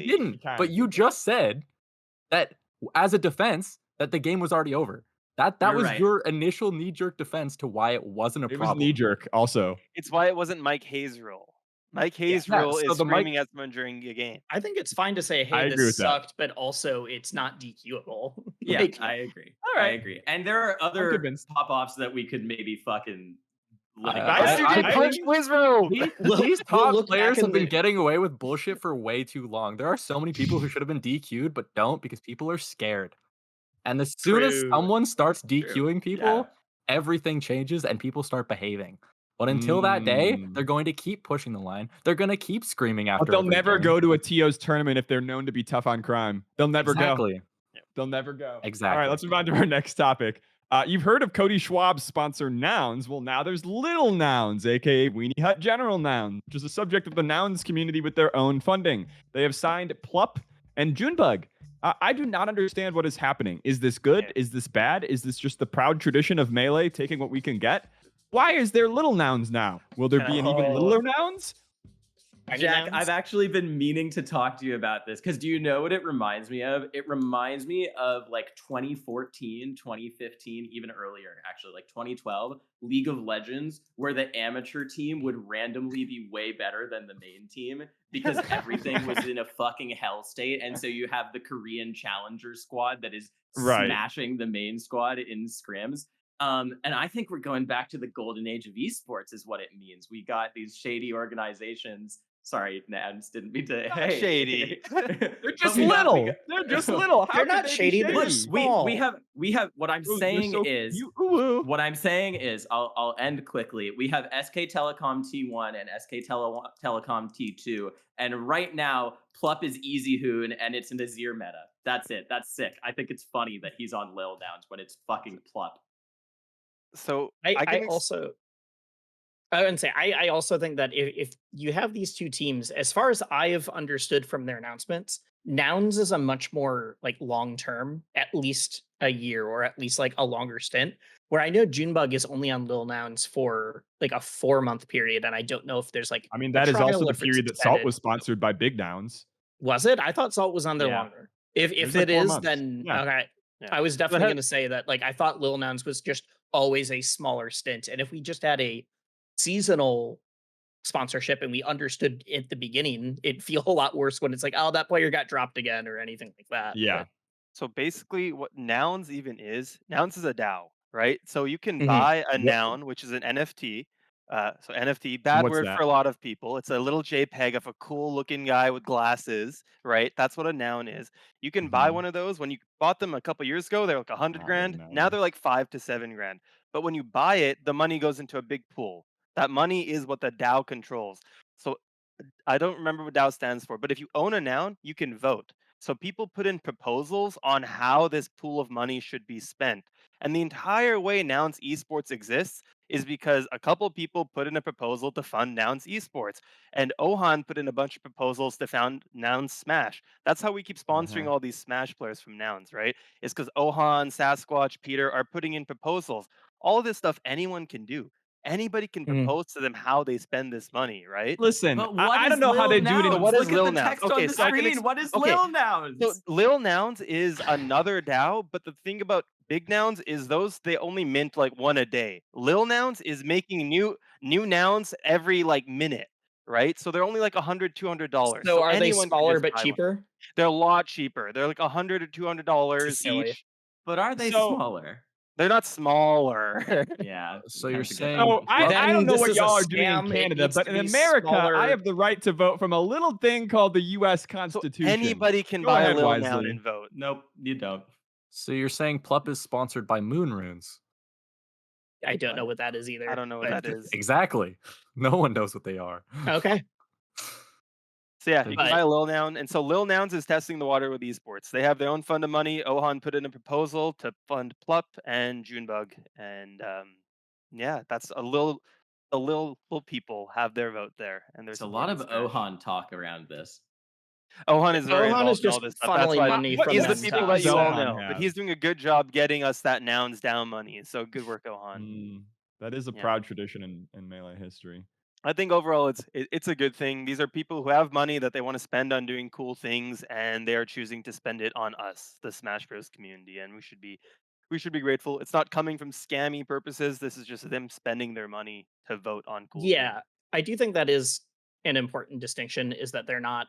didn't. But you just said that as a defense that the game was already over. That was your initial knee-jerk defense to why it wasn't a problem. It was knee-jerk also. It's why it wasn't Mike Hayes' rule. Mike Hayes' rule is screaming at someone during a game. I think it's fine to say, hey, this sucked, but also it's not DQable. Yeah, I agree. All right. I agree. And there are other pop-offs that we could maybe fucking These We'll top look players back have been in the- getting away with bullshit for way too long. There are so many people who should have been DQ'd but don't because people are scared. And as soon as True. someone starts True. DQing people, everything changes and people start behaving. But until that day, they're going to keep pushing the line. They're going to keep screaming after. But they'll never everything. go to a TO's tournament if they're known to be tough on crime. They'll never go. Exactly. They'll never go. Exactly. All right, let's move on to our next topic. You've heard of Cody Schwab's sponsor Nouns. Well, now there's Little Nouns, aka Weenie Hut General Nouns, which is a subject of the Nouns community with their own funding. They have signed Plup and Junebug. I do not understand what is happening. Is this good? Is this bad? Is this just the proud tradition of Melee taking what we can get? Why is there Little Nouns now? Will there be an even littler Nouns? Jack, I've actually been meaning to talk to you about this because do you know what it reminds me of? It reminds me of like 2014, 2015, even earlier, actually, like 2012, League of Legends, where the amateur team would randomly be way better than the main team because everything was in a fucking hell state. And so you have the Korean challenger squad that is smashing the main squad in scrims. And I think we're going back to the golden age of esports is what it means. We got these shady organizations. Sorry, Nads, didn't mean to. Hey, shady. They're just little. They're just little. How They're could not they be shady. They're shady? small. we have. What I'm saying is. What I'm saying is, I'll end quickly. We have SK Telecom T1 and SK Telecom T2, and right now Plup is Easy Hoon, and it's in the Dhir meta. That's it. That's sick. I think it's funny that he's on Lil Downs when it's fucking Plup. So I also think that if you have these two teams, as far as I have understood from their announcements, Nouns is a much more like long term, at least a year or at least like a longer stint. Where I know Junebug is only on Lil Nouns for like a 4-month period, and I don't know if there's like. I mean, that is also the period that Salt was sponsored by Big Nouns. Was it? I thought Salt was on there longer. If it is, then okay. I was definitely going to say that. Like I thought Lil Nouns was just always a smaller stint, and if we just had a seasonal sponsorship and we understood at the beginning, it'd feel a lot worse when it's like, oh, that player got dropped again or anything like that. Yeah. So basically, what Nouns even is, Nouns is a DAO, right? So you can buy a noun, which is an NFT. So NFT, bad word for a lot of people. It's a little JPEG of a cool looking guy with glasses, right? That's what a noun is. You can buy one of those. When you bought them a couple years ago, they're like 100 grand. Now they're like 5 to 7 grand. But when you buy it, the money goes into a big pool. That money is what the DAO controls. So I don't remember what DAO stands for, but if you own a noun, you can vote. So people put in proposals on how this pool of money should be spent. And the entire way Nouns Esports exists is because a couple people put in a proposal to fund Nouns Esports. And Ohan put in a bunch of proposals to fund Nouns Smash. That's how we keep sponsoring all these Smash players from Nouns, right? It's because Ohan, Sasquatch, Peter are putting in proposals. All of this stuff anyone can do. Anybody can propose to them how they spend this money, right? Listen, But what I is don't know how Lil they do it. Nouns? What is Look Lil at the Nouns? text Okay, on the so I can screen. What is okay. Lil Nouns? So Lil Nouns is another DAO, but the thing about Big Nouns is they only mint like one a day. Lil Nouns is making new nouns every like minute, right? So they're only like $100, $200. So are they anyone can smaller just but buy one. cheaper? They're a lot cheaper. They're like $100 or $200 Silly. each. But are they So- smaller? They're not smaller. Yeah. So you're that's a good saying- So I Then don't know this what is a y'all are doing in scam. It Canada, needs but to in be America, smaller. I have the right to vote from a little thing called the U.S. So Constitution. anybody can Go buy ahead, a Lil Wisely. Noun and vote. Nope, you don't. So you're saying Plup is sponsored by Moon Runes? I don't know what that is either. I don't know what but- that is. Exactly. No one knows what they are. Okay. So yeah, you can But- buy a Lil Noun, and so Lil Nouns is testing the water with esports. They have their own fund of money. Ohan put in a proposal to fund Plup and Junebug, and yeah, that's a little people have their vote there, and there's There's a lot of Smash. Ohan talk around this. Ohan is very Ohan involved is in all just this stuff. That's funneling why money What from he's is the them people to that us. you all Ohan know, but have? he's doing a good job getting us that Nouns down money. So good work, Ohan. That is a Yeah. proud tradition in Melee history. I think overall it's a good thing. These are people who have money that they want to spend on doing cool things, and they are choosing to spend it on us, the Smash Bros community, and we should be grateful. It's not coming from scammy purposes. This is just them spending their money to vote on cool Yeah, things. I do think that is an important distinction. Is that they're not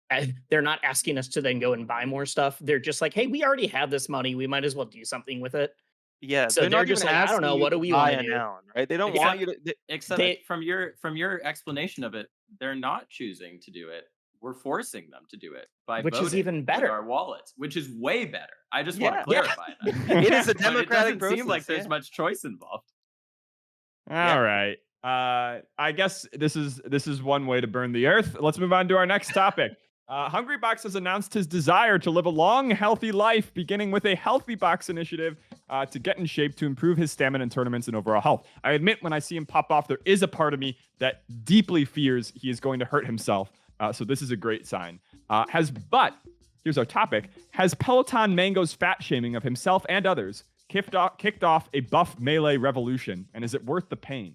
asking us to then go and buy more stuff. They're just like, hey, we already have this money. We might as well do something with it. Yeah, So they're they're not even just like, I don't asking know, you what to do we buy want a to do? noun, right? They don't Yeah. want you to. Except They- from your explanation of it, they're not choosing to do it. We're forcing them to do it by Which is voting even with better. our wallets, which is way better. I just want Yeah. to clarify that. It is a But it democratic doesn't seem like process, there's yeah. much choice involved. All right. I guess this is one way to burn the earth. Let's move on to our next topic. Hungrybox has announced his desire to live a long, healthy life, beginning with a Healthy Box initiative to get in shape to improve his stamina in tournaments and overall health. I admit, when I see him pop off, there is a part of me that deeply fears he is going to hurt himself. So this is a great sign. But here's our topic: has Peloton Mango's fat shaming of himself and others kicked off a buff melee revolution, and is it worth the pain?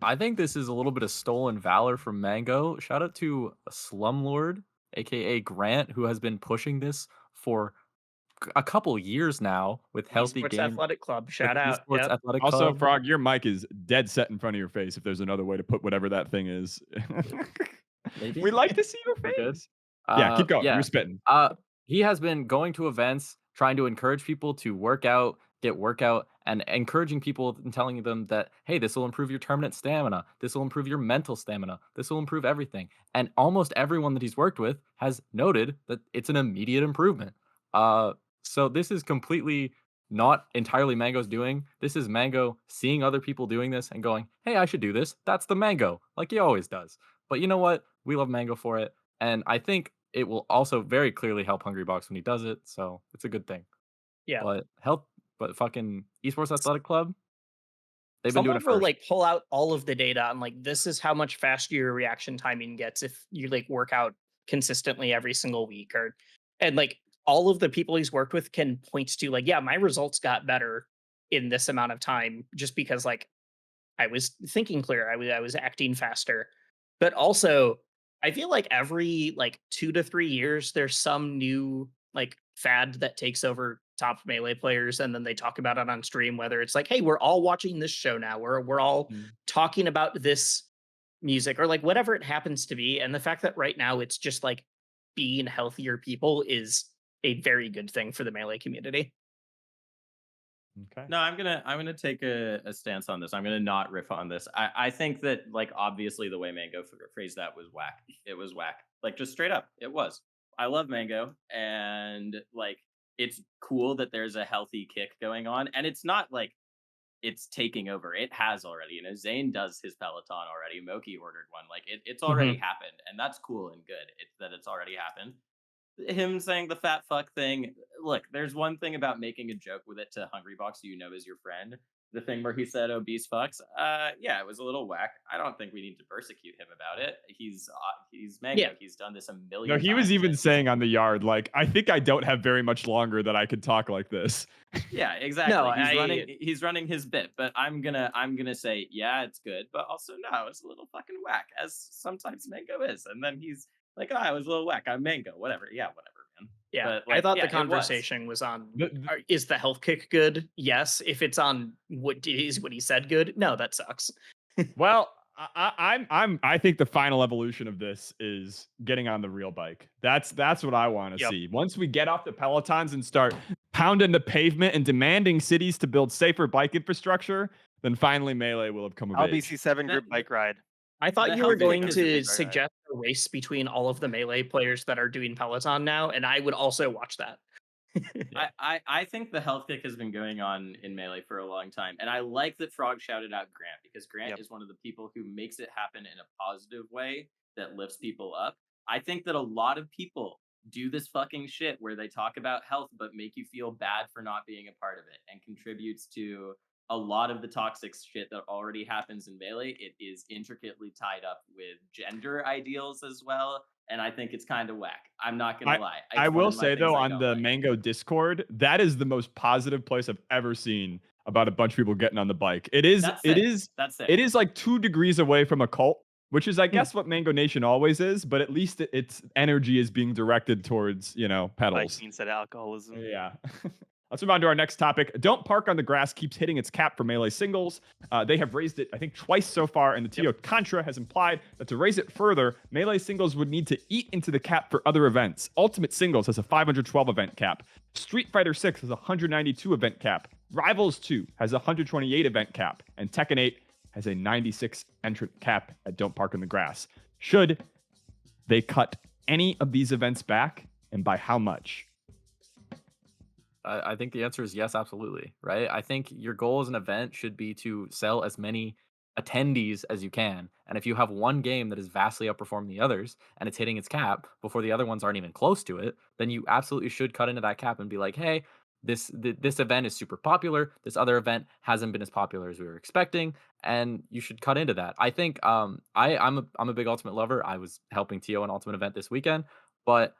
I think this is a little bit of stolen valor from Mango. Shout out to Slumlord, aka Grant, who has been pushing this for a couple years now with healthy Esports game. Athletic Club, with shout out. Esports Yep. Athletic Also, Club. Frog, your mic is dead set in front of your face. If there's another way to put whatever that thing is, Maybe? we like to see your We're good. face. Yeah, keep going. Yeah. You're spitting. He has been going to events, trying to encourage people to work out, get workout, and encouraging people and telling them that, hey, this will improve your tournament stamina. This will improve your mental stamina. This will improve everything. And almost everyone that he's worked with has noted that it's an immediate improvement. So this is completely not entirely Mango's doing. This is Mango seeing other people doing this and going, hey, I should do this. That's the Mango, like he always does. But you know what? We love Mango for it. And I think it will also very clearly help Hungrybox when he does it. So it's a good thing. Yeah. But fucking Esports Athletic Club, they've been Someone doing it will first. like pull out all of the data and like, this is how much faster your reaction timing gets if you like work out consistently every single week, and like all of the people he's worked with can point to like, yeah, my results got better in this amount of time just because like I was thinking clear, I was acting faster. But also, I feel like every like 2 to 3 years there's some new like fad that takes over top melee players, and then they talk about it on stream, whether it's like, hey, we're all watching this show now, we're all talking about this music, or like whatever it happens to be. And the fact that right now it's just like being healthier people is a very good thing for the melee community. Okay. No, I'm gonna take a stance on this. I'm gonna not riff on this. I think that like obviously the way Mango phrased that was whack. It was whack. Like just straight up, it was. I love Mango, and like it's cool that there's a healthy kick going on, and it's not like it's taking over. It has already. You know, Zane does his Peloton already. Moki ordered one. Like it's already happened, and that's cool and good. It's already happened. Him saying the fat fuck thing. Look, there's one thing about making a joke with it to Hungrybox who you know is your friend. The thing where he said obese fucks. Yeah, it was a little whack. I don't think we need to persecute him about it. He's Mango. Yeah. He's done this a million No, times. he was even and saying on the yard, like, I think I don't have very much longer that I could talk like this. Yeah, exactly. No, he's running his bit, but I'm gonna say, yeah, it's good, but also no, it's a little fucking whack, as sometimes Mango is. And then he's like, oh, I was a little whack. I'm Mango, whatever. Yeah, whatever, man. Yeah, But, I like, thought yeah, the it was. conversation was on is the health kick good? Yes. If it's on what he said good, no, that sucks. Well, I think the final evolution of this is getting on the real bike. That's what I want to Yep. see. Once we get off the Pelotons and start pounding the pavement and demanding cities to build safer bike infrastructure, then finally Melee will have come of age. LBC7 group bike ride. I thought The you were health kick going is a to big suggest a race between all of the melee players that are doing Peloton now, and I would also watch that. I think the health kick has been going on in Melee for a long time. And I like that Frog shouted out Grant, because Grant is one of the people who makes it happen in a positive way that lifts people up. I think that a lot of people do this fucking shit where they talk about health but make you feel bad for not being a part of it, and contributes to a lot of the toxic shit that already happens in Melee. It is intricately tied up with gender ideals as well. And I think it's kind of whack. I'm not going to lie. I It's one will of my say things though, I on don't the like. Mango Discord, that is the most positive place I've ever seen about a bunch of people getting on the bike. That's it. It is like 2 degrees away from a cult, which is I guess what Mango Nation always is, but at least its energy is being directed towards, Bike pedals. instead of alcoholism. Yeah. Let's move on to our next topic. Don't Park on the Grass keeps hitting its cap for melee singles. They have raised it, I think, twice so far, and the TO Contra has implied that to raise it further, melee singles would need to eat into the cap for other events. Ultimate Singles has a 512 event cap. Street Fighter 6 has a 192 event cap. Rivals 2 has a 128 event cap. And Tekken 8 has a 96 entrant cap at Don't Park on the Grass. Should they cut any of these events back, and by how much? I think the answer is yes, absolutely. Right. I think your goal as an event should be to sell as many attendees as you can. And if you have one game that is vastly outperforming the others and it's hitting its cap before the other ones aren't even close to it, then you absolutely should cut into that cap and be like, hey, this event is super popular. This other event hasn't been as popular as we were expecting, and you should cut into that. I think I'm a big Ultimate lover. I was helping TO an Ultimate event this weekend, but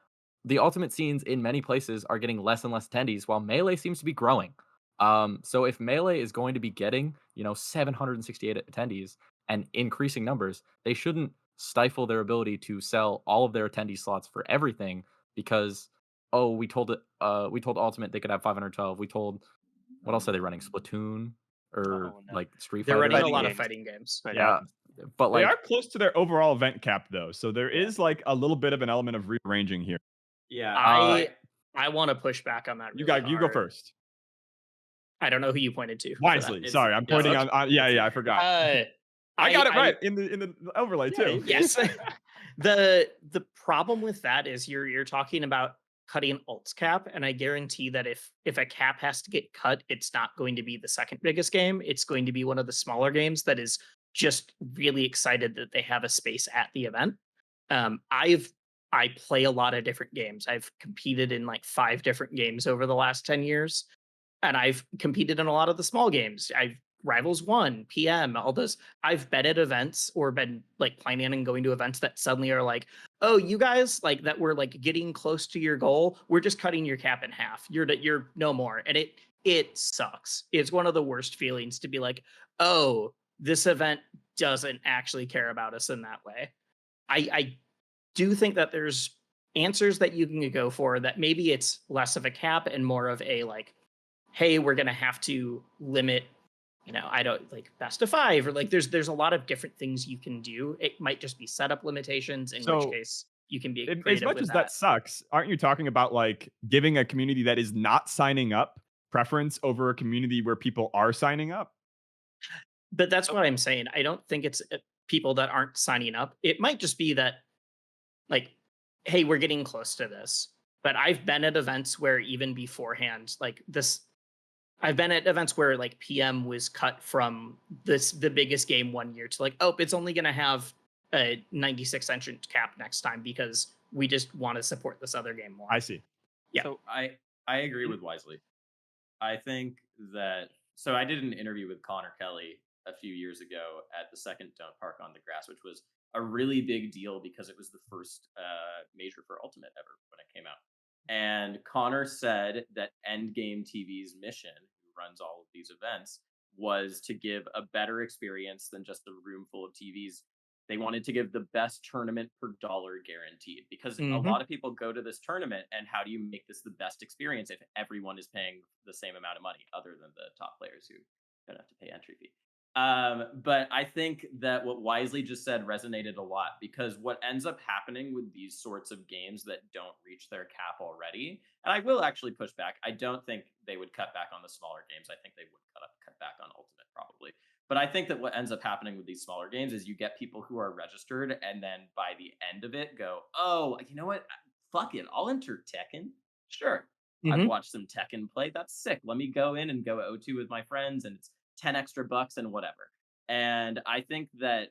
the Ultimate scenes in many places are getting less and less attendees, while Melee seems to be growing. So if Melee is going to be getting 768 attendees and increasing numbers, they shouldn't stifle their ability to sell all of their attendee slots for everything because we told Ultimate they could have 512. We told, what else are they running? Splatoon or Oh, no. like Street They're Fighter? running a Fighting lot of games. fighting games. Yeah, but They like are close to their overall event cap, though. So there is like a little bit of an element of rearranging here. Yeah. I want to push back on that. You Really you go hard. first. I don't know who you pointed to. for that. Wisely. It's- Sorry, I'm no, pointing that's- on. Yeah, I forgot. I got it right in the overlay too. Yes. The problem with that is you're talking about cutting ults cap, and I guarantee that if a cap has to get cut, it's not going to be the second biggest game. It's going to be one of the smaller games that is just really excited that they have a space at the event. I play a lot of different games. I've competed in like 5 different games over the last 10 years, and I've competed in a lot of the small games. I've Rivals 1, PM, all those. I've been at events or been like planning on going to events that suddenly are like, oh, you guys like that we're like getting close to your goal. We're just cutting your cap in half. You're no more. And it sucks. It's one of the worst feelings to be like, oh, this event doesn't actually care about us in that way. I do think that there's answers that you can go for that maybe it's less of a cap and more of a like, hey, we're gonna have to limit, I don't like best of 5 or like there's a lot of different things you can do. It might just be setup limitations, in which case you can be As creative much with as that sucks, aren't you talking about like giving a community that is not signing up preference over a community where people are signing up? But that's what I'm saying. I don't think it's people that aren't signing up. It might just be that, like, hey, we're getting close to this. But I've been at events where even beforehand, like this, I've been at events where like PM was cut from the biggest game one year to like, oh, it's only going to have a 96 entrant cap next time because we just want to support this other game more. I see. Yeah. So I agree with Wisely. I think that I did an interview with Connor Kelly a few years ago at the second Don't Park on the Grass, which was a really big deal because it was the first major for Ultimate ever when it came out. And Connor said that Endgame TV's mission, who runs all of these events, was to give a better experience than just a room full of TVs. They wanted to give the best tournament per dollar guaranteed because a lot of people go to this tournament, and how do you make this the best experience if everyone is paying the same amount of money other than the top players who don't have to pay entry fee? But I think that what Wisely just said resonated a lot, because what ends up happening with these sorts of games that don't reach their cap already, and I will actually push back, I don't think they would cut back on the smaller games. I think they would cut back on Ultimate probably. But I think that what ends up happening with these smaller games is you get people who are registered, and then by the end of it go, oh, you know what? Fuck it. I'll enter Tekken. Sure. I've watched some Tekken play. That's sick. Let me go in and go O2 with my friends, and it's 10 extra bucks and whatever. And I think that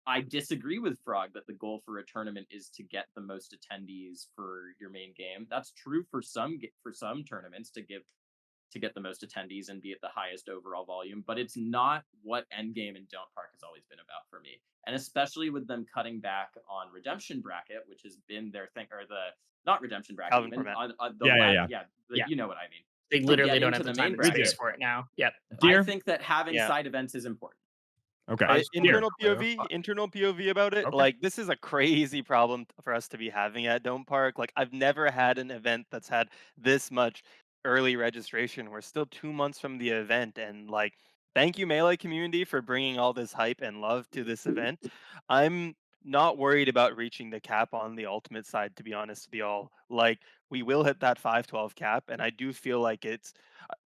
I disagree with Frog that the goal for a tournament is to get the most attendees for your main game. That's true for some tournaments to get the most attendees and be at the highest overall volume, but it's not what Endgame and Don't Park has always been about for me. And especially with them cutting back on Redemption Bracket, which has been their thing, or not Redemption Bracket, even on the you know what I mean. They literally don't have the time and space for it now. Yep. I think that having side events is important. Okay. Internal POV about it. Okay. Like, this is a crazy problem for us to be having at Don't Park. Like, I've never had an event that's had this much early registration. We're still 2 months from the event, and like, thank you, Melee community, for bringing all this hype and love to this event. I'm not worried about reaching the cap on the ultimate side, to be honest with y'all. Like, we will hit that 512 cap, and I do feel like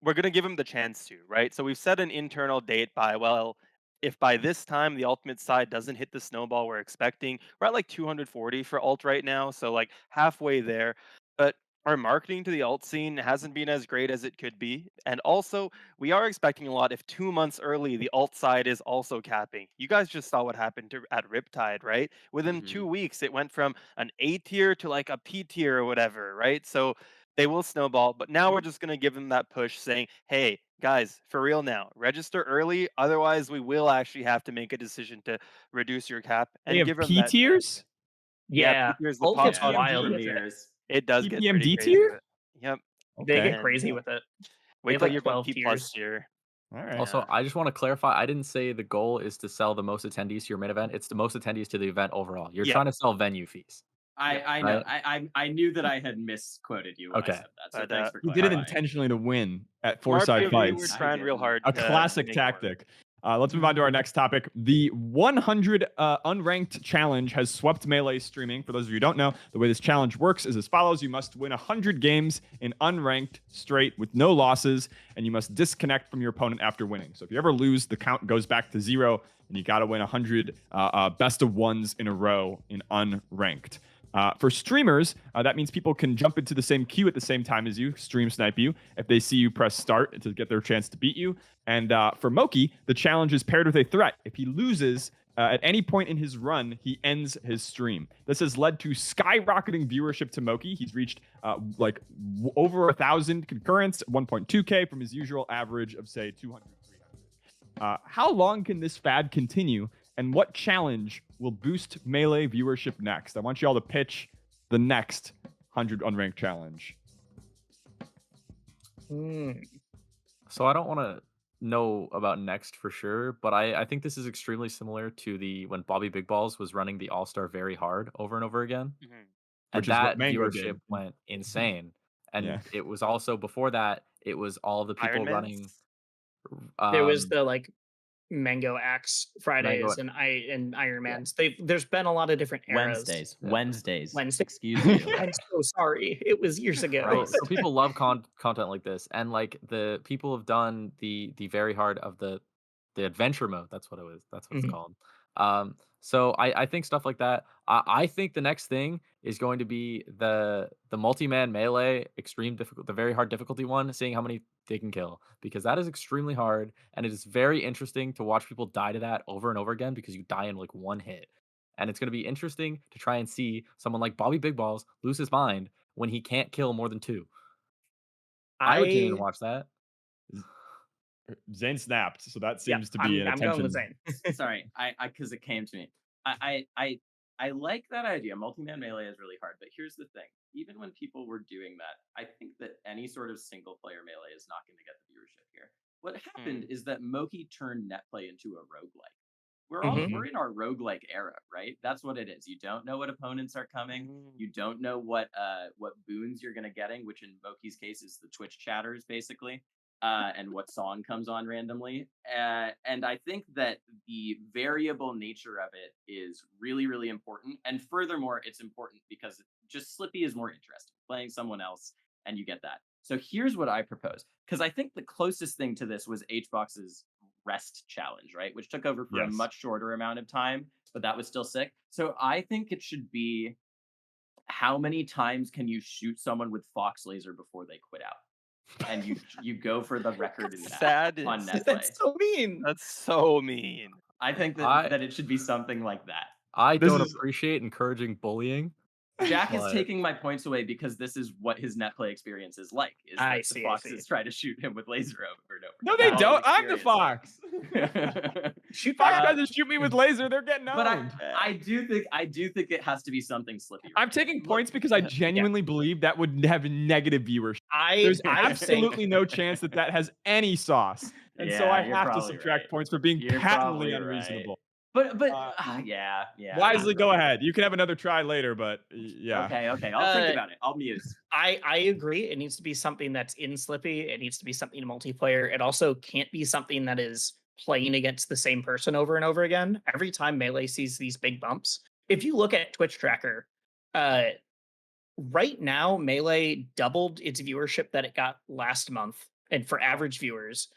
we're gonna give him the chance to, right? So we've set an internal date by, well, if by this time the ultimate side doesn't hit the snowball we're expecting, we're at like 240 for alt right now, so like halfway there. But our marketing to the alt scene hasn't been as great as it could be. And also, we are expecting a lot if 2 months early the alt side is also capping. You guys just saw what happened at Riptide, right? Within 2 weeks, it went from an A tier to like a P tier or whatever, right? So they will snowball, but now we're just going to give them that push saying, hey, guys, for real now, register early. Otherwise, we will actually have to make a decision to reduce your cap They and have give them P that. tiers? Yeah, P-tier's the Alt pop gets tier. wild with it. Tiers. It does get PPM pretty D crazy. tier? with it. Yep. They Okay. get crazy with it. Wait have till like you're about 12 P plus tiers. tier. All right. Also, I just want to clarify. I didn't say the goal is to sell the most attendees to your main event. It's the most attendees to the event overall. You're Yeah. trying to sell venue fees. I know. Right? I knew that I had misquoted you when I Okay. said that. So But, thanks for He did it clarifying. intentionally to win at From our Fourside POV, we're Fights. trying real hard. A to classic make it work. tactic. Let's move on to our next topic. The 100 unranked challenge has swept Melee streaming. For those of you who don't know, the way this challenge works is as follows. You must win 100 games in unranked straight with no losses, and you must disconnect from your opponent after winning. So if you ever lose, the count goes back to 0, and you got to win 100 best of ones in a row in unranked. For streamers, that means people can jump into the same queue at the same time as you, stream snipe you, if they see you press start to get their chance to beat you. And for Moki, the challenge is paired with a threat. If he loses at any point in his run, he ends his stream. This has led to skyrocketing viewership to Moki. He's reached over 1,000 concurrents, 1.2K from his usual average of, say, 200, 300. How long can this fad continue? And what challenge will boost Melee viewership next? I want you all to pitch the next 100 unranked challenge. So I don't want to know about next for sure, but I think this is extremely similar to when Bobby Big Balls was running the All-Star very hard over and over again. Mhm. And Which is what that Mango viewership did. went insane. And Yeah. it was also before that, it was all the people Iron running. Mans? There was the like Mango Axe Fridays and Iron Mans. There's been a lot of different eras. Wednesdays. Wednesday. Excuse me. I'm so sorry. It was years ago. Right. So people love content like this, and like the people have done the very hard of the adventure mode. That's what it was. That's what it's called. So I think stuff like that. I think the next thing is going to be the multi-man melee extreme difficult, the very hard difficulty one, seeing how many they can kill, because that is extremely hard, and it is very interesting to watch people die to that over and over again because you die in like one hit. And it's going to be interesting to try and see someone like Bobby Big Balls lose his mind when he can't kill more than 2. I would tune in and watch that. Zane snapped, so that seems to be an I'm attention. going with Zane. Sorry, I because it came to me. I like that idea. Multi-man melee is really hard, but here's the thing. Even when people were doing that, I think that any sort of single player melee is not going to get the viewership here. What happened is that Moki turned net play into a roguelike. We're in our roguelike era, right? That's what it is. You don't know what opponents are coming. You don't know what boons you're gonna getting, which in Moki's case is the Twitch chatters, basically. And what song comes on randomly. And I think that the variable nature of it is really, really important. And furthermore, it's important because just Slippy is more interesting. Playing someone else, and you get that. So here's what I propose. Because I think the closest thing to this was HBox's rest challenge, right? Which took over for a much shorter amount of time, but that was still sick. So I think it should be, how many times can you shoot someone with Fox laser before they quit out? And you go for the record in that on net play. That's so mean. That's so mean. I think that it should be something like that. I don't appreciate encouraging bullying. Jack is taking my points away because this is what his net play experience is like. Is that the foxes try to shoot him with laser over and over. No, they don't. I'm the fox. Shoot Fox tries to shoot me with laser. They're getting owned. But I do think it has to be something Slippy. I'm taking points because I genuinely believe that would have negative viewership. There's absolutely no chance that has any sauce. And so I have to subtract points for being patently unreasonable. Yeah. Wisely, go ahead. You can have another try later, but yeah. Okay. I'll think about it. I'll muse. I agree. It needs to be something that's in Slippy. It needs to be something in multiplayer. It also can't be something that is playing against the same person over and over again. Every time Melee sees these big bumps, if you look at Twitch tracker, right now Melee doubled its viewership that it got last month, and for average viewers,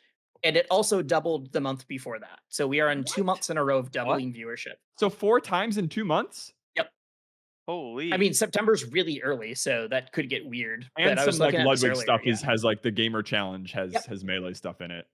and it also doubled the month before that. So we are in 2 months in a row of doubling viewership. So 4 times in 2 months? Yep. Holy. I mean, September's really early, so that could get weird. And but I some was like looking at this Ludwig earlier, stuff yeah. has like the gamer challenge has Yep. has Melee stuff in it.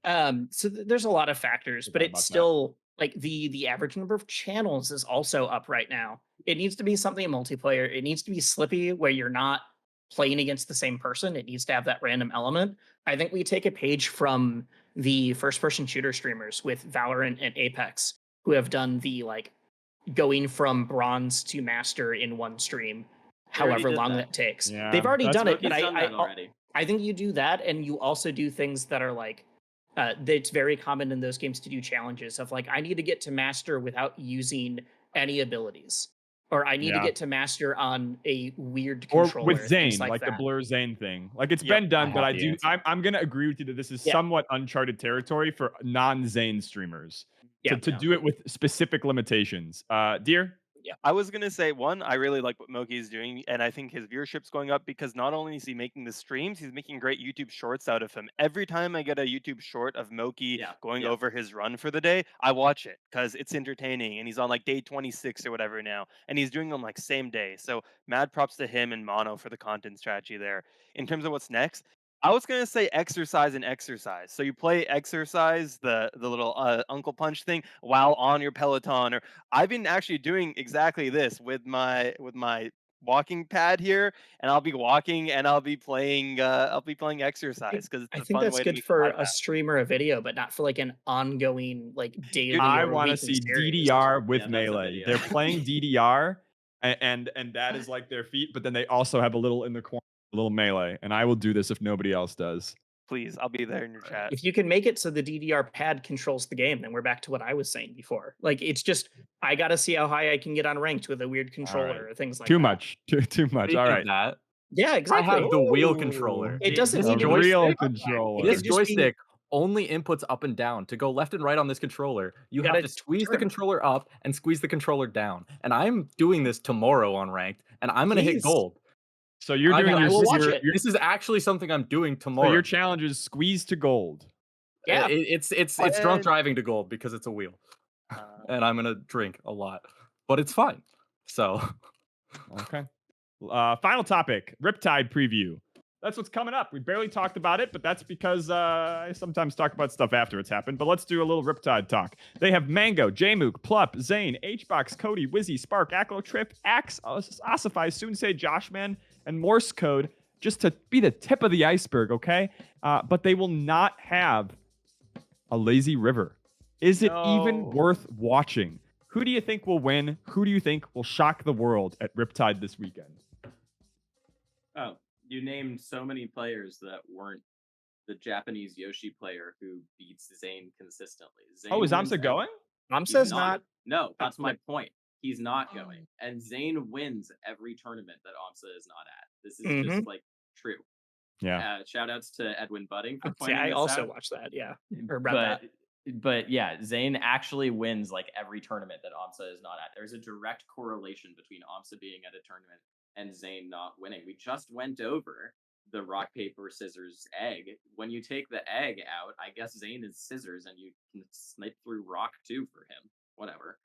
So there's a lot of factors, but Forgot it's about that. still like the average number of channels is also up right now. It needs to be something in multiplayer. It needs to be Slippy where you're not playing against the same person. It needs to have that random element. I think we take a page from the first-person shooter streamers with Valorant and Apex, who have done the like going from bronze to master in one stream, They already however did long that. that takes. Yeah, They've already that's done what- it, but He's done that already. I think you do that, and you also do things that are like, it's very common in those games to do challenges of like, I need to get to master without using any abilities, or I need to Yeah. get to master on a weird Or controller. with Zane, things like the that. Blur Zane thing. Like it's Yep. been done, I but have I the do. answer. I'm gonna agree with you that this is Yeah. somewhat uncharted territory for non-Zane streamers Yeah. to do it with specific limitations. Dhir? I was gonna say one, I really like what Moki is doing, and I think his viewership's going up because not only is he making the streams, he's making great YouTube shorts out of him. Every time I get a YouTube short of Moki going over his run for the day, I watch it because it's entertaining, and he's on like day 26 or whatever now, and he's doing them like same day. So mad props to him and Mono for the content strategy there. In terms of what's next, I was gonna say exercise and exercise. So you play exercise, the little Uncle Punch thing, while on your Peloton. Or I've been actually doing exactly this with my walking pad here, and I'll be walking and I'll be playing exercise because it's I a think fun that's way to good for utilize a that. stream or a video, but not for like an ongoing like daily. I or want to weekly see series. DDR with Yeah, that's a Melee. video. They're playing DDR, and that is like their feat. But then they also have a little in the corner, a little Melee. And I will do this if nobody else does. Please, I'll be there in your chat. If you can make it so the DDR pad controls the game, then we're back to what I was saying before. Like it's just I gotta see how high I can get on ranked with a weird controller or things like Too that. much. Too much. Speaking All of right. that, Yeah, I exactly. have the wheel controller. It doesn't This need to be real joystick- controller. It This can just be- joystick only inputs up and down. To go left and right on this controller, you have gotta to squeeze the turn. controller up and squeeze the controller down. And I'm doing this tomorrow on ranked, and I'm gonna hit Please. gold. So you're doing I your, will watch your- it. your- This is actually something I'm doing so tomorrow. your challenge is squeeze to gold. Yeah. It's drunk driving to gold because it's a wheel, and I'm gonna drink a lot, but it's fine. So Okay. Final topic: Riptide preview. That's what's coming up. We barely talked about it, but that's because I sometimes talk about stuff after it's happened. But let's do a little Riptide talk. They have Mango, Jmook, Plup, Zane, Hbox, Cody, Wizzy, Spark, Aklo, Trip, Axe, Ossify, Soonsay, Joshman, and Morse Code, just to be the tip of the iceberg, okay? But they will not have a lazy river. Is it even No. worth watching? Who do you think will win? Who do you think will shock the world at Riptide this weekend? Oh, you named so many players that weren't the Japanese Yoshi player who beats Zane consistently. Zane Oh, is wins Amsa going? Amsa's He's not. No, that's my point. He's not going. And Zane wins every tournament that Amsa is not at. This is just like true. Yeah. Shout outs to Edwin Budding for See, pointing I this also out. watched that. Yeah, or read But that. but yeah, Zane actually wins like every tournament that Amsa is not at. There's a direct correlation between Amsa being at a tournament and Zane not winning. We just went over the rock, paper, scissors, egg. When you take the egg out, I guess Zane is scissors and you can snipe through rock too for him. Whatever.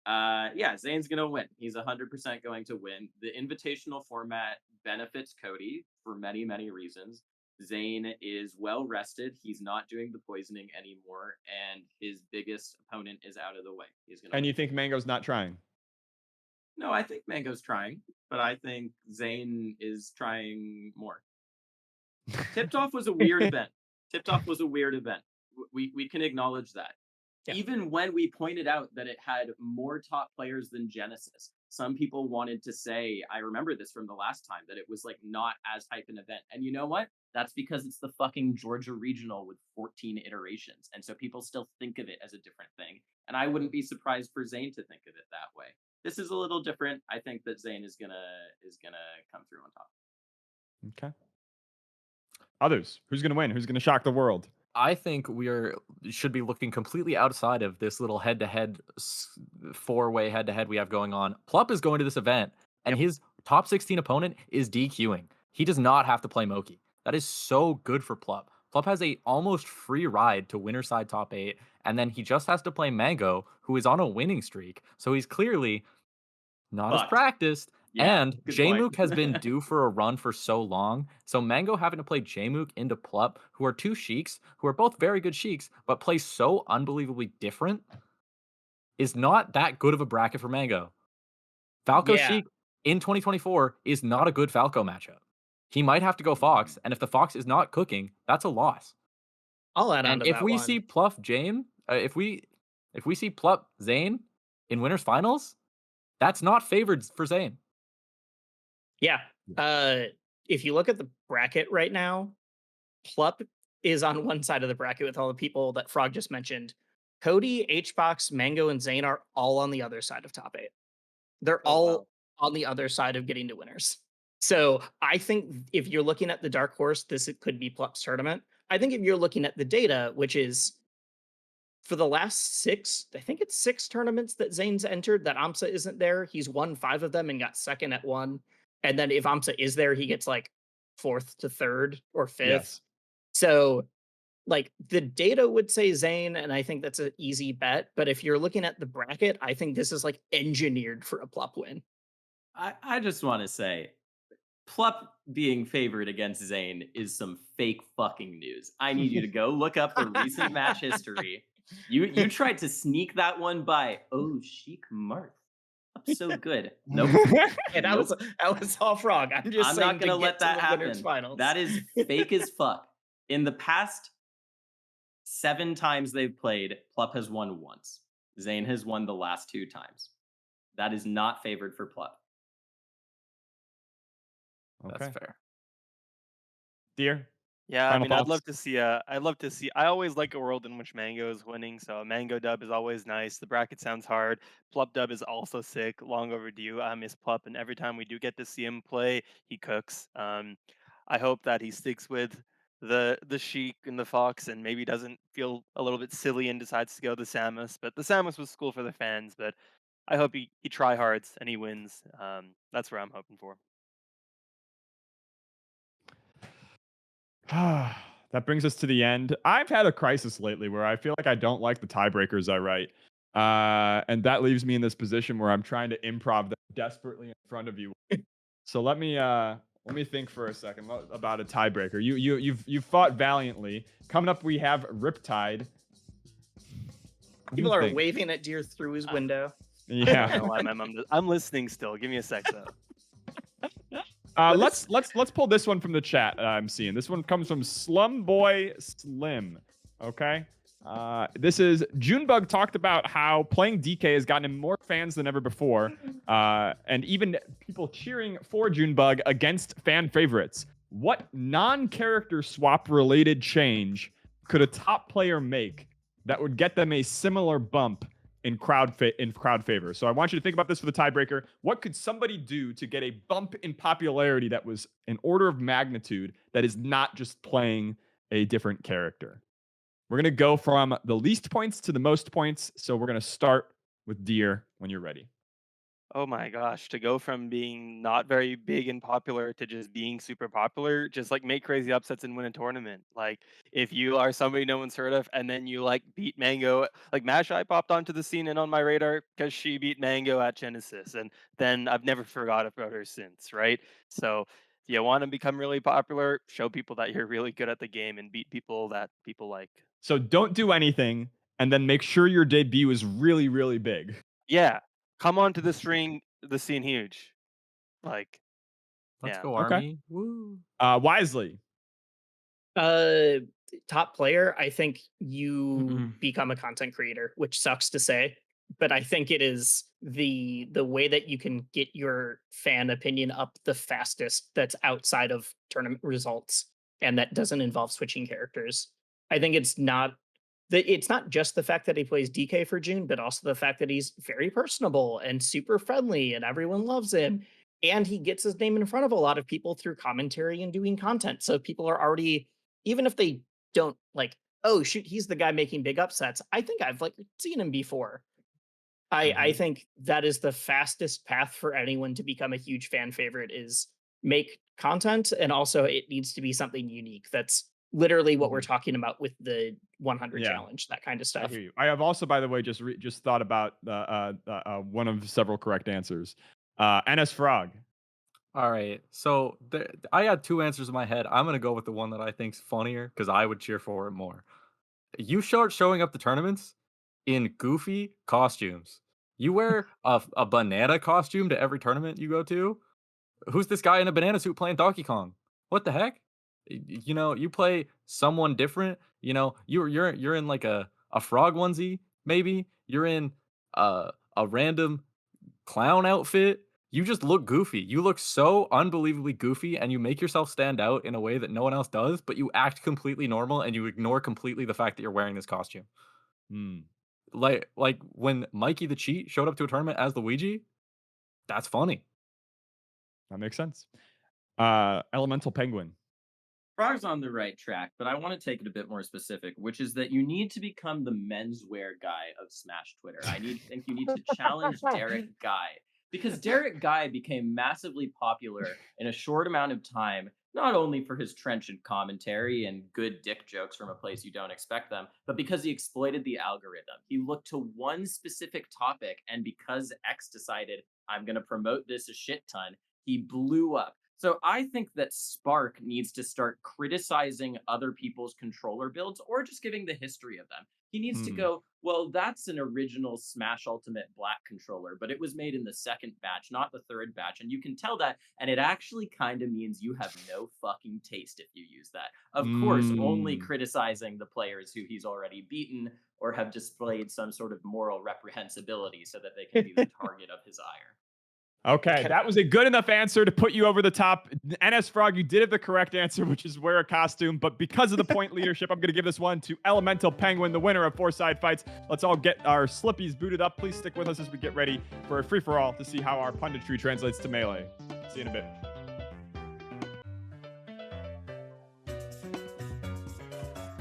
Yeah, Zane's gonna win. He's 100% going to win. The invitational format benefits Cody for many, many reasons. Zane is well rested. He's not doing the poisoning anymore, and his biggest opponent is out of the way. He's gonna. And win. you think Mango's not trying? No, I think Mango's trying, but I think Zane is trying more. Tipped Off was a weird event. Tipped Off was a weird event. We can acknowledge that. Yeah. Even when we pointed out that it had more top players than Genesis. some people wanted to say, I remember this from the last time, that it was like not as hype an event. And you know what? That's because it's the fucking Georgia Regional with 14 iterations. And so people still think of it as a different thing. And I wouldn't be surprised for Zane to think of it that way. This is a little different. I think that Zane is gonna come through on top. Okay. Others. Who's gonna win? Who's gonna shock the world? I think should be looking completely outside of this little head-to-head four-way head-to-head we have going on. Plup is going to this event, and his top 16 opponent is DQing. He does not have to play Moki. That is so good for Plup. Plup has a almost free ride to winner side top 8, and then he just has to play Mango, who is on a winning streak. So he's clearly not as practiced. Yeah, and good Jmook point. has been due for a run for so long. So Mango having to play Jmook into Plup, who are two Sheiks, who are both very good Sheiks, but play so unbelievably different, is not that good of a bracket for Mango. Falco Yeah. Sheik in 2024 is not a good Falco matchup. He might have to go Fox, and if the Fox is not cooking, that's a loss. I'll add on And to if that we one. see Pluff Jame, if we see Plup Zane in winners finals, that's not favored for Zane. Yeah. If you look at the bracket right now, Plup is on one side of the bracket with all the people that Frog just mentioned. Cody, Hbox, Mango, and Zane are all on the other side of top 8. They're all on the other side of getting to winners. So I think if you're looking at the dark horse, it could be Plup's tournament. I think if you're looking at the data, which is for the last 6, I think it's 6 tournaments that Zane's entered that AMSA isn't there. He's won 5 of them and got second at 1. And then if AMSA is there, he gets like 4th to 3rd or 5th. Yes. So like the data would say Zane, and I think that's an easy bet. But if you're looking at the bracket, I think this is like engineered for a Plup win. I just want to say, Plup being favored against Zane is some fake fucking news. I need you to go look up the recent match history. You tried to sneak that one by. Oh, Sheik Marth. So good. Nope. And that was all Frog. I'm not gonna let that happen. Finals. That is fake as fuck. In the past 7 times they've played, Plup has won once. Zane has won the last 2 times. That is not favored for Plup. Okay. That's fair. Dhir? Yeah, I Final mean, I'd thoughts? love to see. I always like a world in which Mango is winning, so a Mango dub is always nice. The bracket sounds hard. Plup dub is also sick, long overdue. I miss Plup, and every time we do get to see him play, he cooks. I hope that he sticks with the Sheik and the Fox, and maybe doesn't feel a little bit silly and decides to go the Samus. But the Samus was cool for the fans. But I hope he try hards and he wins. That's where I'm hoping for. That brings us to the end. I've had a crisis lately where I feel like I don't like the tiebreakers I write. And that leaves me in this position where I'm trying to improv them desperately in front of you. So let me think for a second about a tiebreaker. You've fought valiantly. Coming up, we have Riptide. People are waving at Dhir through his window. Yeah. No, I'm listening still. Give me a sec though. Let's pull this one from the chat. I'm seeing this one comes from Slumboy Slim. Okay, this is Junebug talked about how playing DK has gotten him more fans than ever before, and even people cheering for Junebug against fan favorites. What non-character swap related change could a top player make that would get them a similar bump in crowd favor? So I want you to think about this for the tiebreaker. What could somebody do to get a bump in popularity that was an order of magnitude that is not just playing a different character? We're going to go from the least points to the most points. So we're going to start with Dhir when you're ready. Oh my gosh, to go from being not very big and popular to just being super popular, just like make crazy upsets and win a tournament. Like if you are somebody no one's heard of and then you like beat Mango, like Mashai popped onto the scene and on my radar because she beat Mango at Genesis, and then I've never forgot about her since, right? So you want to become really popular, show people that you're really good at the game and beat people that people like. So don't do anything and then make sure your debut is really, really big. Yeah. Come onto the scene huge. Like, Let's yeah. go, Okay. Army. Woo. Wisely. Top player, I think you become a content creator, which sucks to say. but I think it is the way that you can get your fan opinion up the fastest that's outside of tournament results and that doesn't involve switching characters. I think it's not just the fact that he plays DK for June, but also the fact that he's very personable and super friendly and everyone loves him. And he gets his name in front of a lot of people through commentary and doing content. So people are already, even if they don't like, oh shoot, he's the guy making big upsets. I think I've like seen him before. I think that is the fastest path for anyone to become a huge fan favorite is make content, and also it needs to be something unique. That's literally what we're talking about with the 100 challenge, that kind of I stuff. hear you. I have also, by the way, just thought about one of several correct answers. NSFrog. All right. So I had two answers in my head. I'm gonna go with the one that I think's funnier because I would cheer for it more. You start showing up to tournaments in goofy costumes. You wear a banana costume to every tournament you go to. Who's this guy in a banana suit playing Donkey Kong? What the heck? You know, you play someone different. You know, you're in like a frog onesie, maybe. You're in a random clown outfit. You just look goofy. You look so unbelievably goofy and you make yourself stand out in a way that no one else does, but you act completely normal and you ignore completely the fact that you're wearing this costume. Hmm. Like when Mikey the Cheat showed up to a tournament as Luigi, that's funny. That makes sense. Elemental Penguin. Frog's on the right track, but I want to take it a bit more specific, which is that you need to become the menswear guy of Smash Twitter. Think you need to challenge Derek Guy, because Derek Guy became massively popular in a short amount of time, not only for his trenchant commentary and good dick jokes from a place you don't expect them, but because he exploited the algorithm. He looked to one specific topic, and because X decided, I'm going to promote this a shit ton, he blew up. So I think that Spark needs to start criticizing other people's controller builds or just giving the history of them. He needs to go, well, that's an original Smash Ultimate Black controller, but it was made in the second batch, not the third batch. And you can tell that. And it actually kind of means you have no fucking taste if you use that. Of course, only criticizing the players who he's already beaten or have displayed some sort of moral reprehensibility so that they can be the target of his ire. Okay, that was a good enough answer to put you over the top. NSFrog, you did have the correct answer, which is wear a costume. But because of the point leadership, I'm going to give this one to Elemental Penguin, the winner of Fourside Fights. Let's all get our slippies booted up. Please stick with us as we get ready for a free-for-all to see how our punditry translates to Melee. See you in a bit.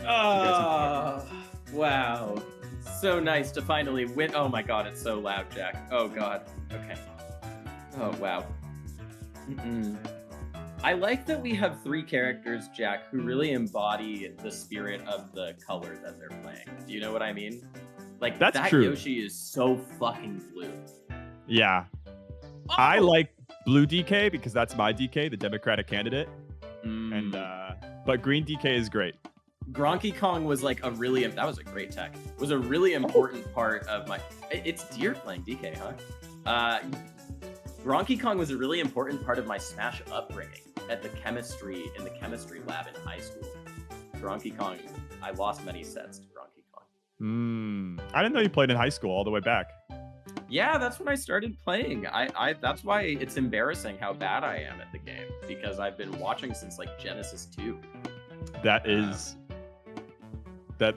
Oh, wow. So nice to finally win. Oh my god, it's so loud, Jack. Oh god. Okay. Oh, wow. I like that we have three characters, Jack, who really embody the spirit of the color that they're playing. Do you know what I mean? Like, that's that true. Yoshi is so fucking blue. Yeah. Oh! I like blue DK because that's my DK, the Democratic candidate. And but green DK is great. Gronky Kong was like that was a great tech. Was a really important part of my. It's Dhir playing DK, huh? Gronky Kong was a really important part of my Smash upbringing in the chemistry lab in high school. Gronky Kong, I lost many sets to Gronky Kong. I didn't know you played in high school all the way back. Yeah, that's when I started playing. I that's why it's embarrassing how bad I am at the game, because I've been watching since like Genesis 2. That is a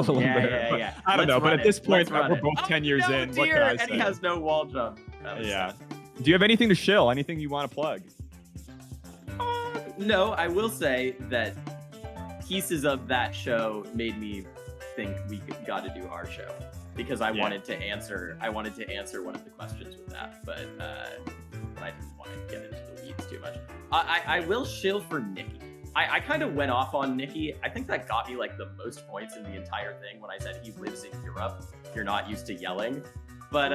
little embarrassing. Yeah. I don't know, but at this point, we're both 10 years in. What can I say? And he has no wall jump. Yeah. Do you have anything to shill? Anything you want to plug? No, I will say that pieces of that show made me think we got to do our show, because I wanted to answer one of the questions with that, but I didn't want to get into the weeds too much. I will shill for Nikki. I kind of went off on Nikki. I think that got me like the most points in the entire thing when I said he lives in Europe. You're not used to yelling. But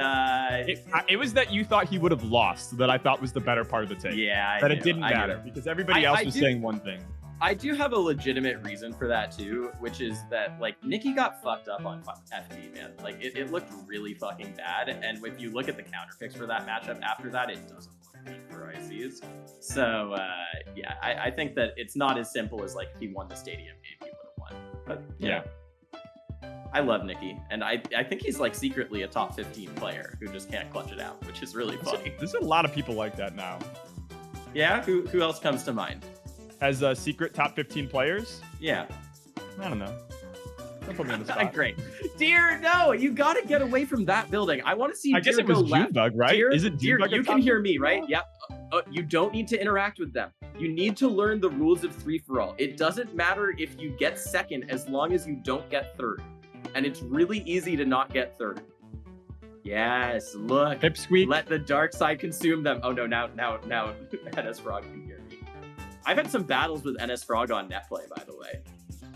it was that you thought he would have lost that I thought was the better part of the take. Yeah, that it didn't matter because everybody else was saying one thing. I do have a legitimate reason for that too, which is that like Nikki got fucked up on FD, man. Like it looked really fucking bad, and if you look at the counter picks for that matchup after that, it doesn't look good for ICs. So I think that it's not as simple as like if he won the stadium game, he would have won. But yeah. I love Nikki, and I think he's like secretly a top 15 player who just can't clutch it out, which is really funny. There's a lot of people like that now. Yeah, who else comes to mind? As secret top 15 players? Yeah. I don't know. Don't put me on the spot. Great. Dhir, no, you got to get away from that building. I want to see I guess Dhir it was go left. Junebug, right? Dhir, Is it Junebug? Dhir, you can hear me, right? Yep. You don't need to interact with them. You need to learn the rules of free-for-all. It doesn't matter if you get second as long as you don't get third. And it's really easy to not get third. Yes, look. Pipsqueak. Let the dark side consume them. Oh no, now NSFrog can hear me. I've had some battles with NSFrog on netplay, by the way.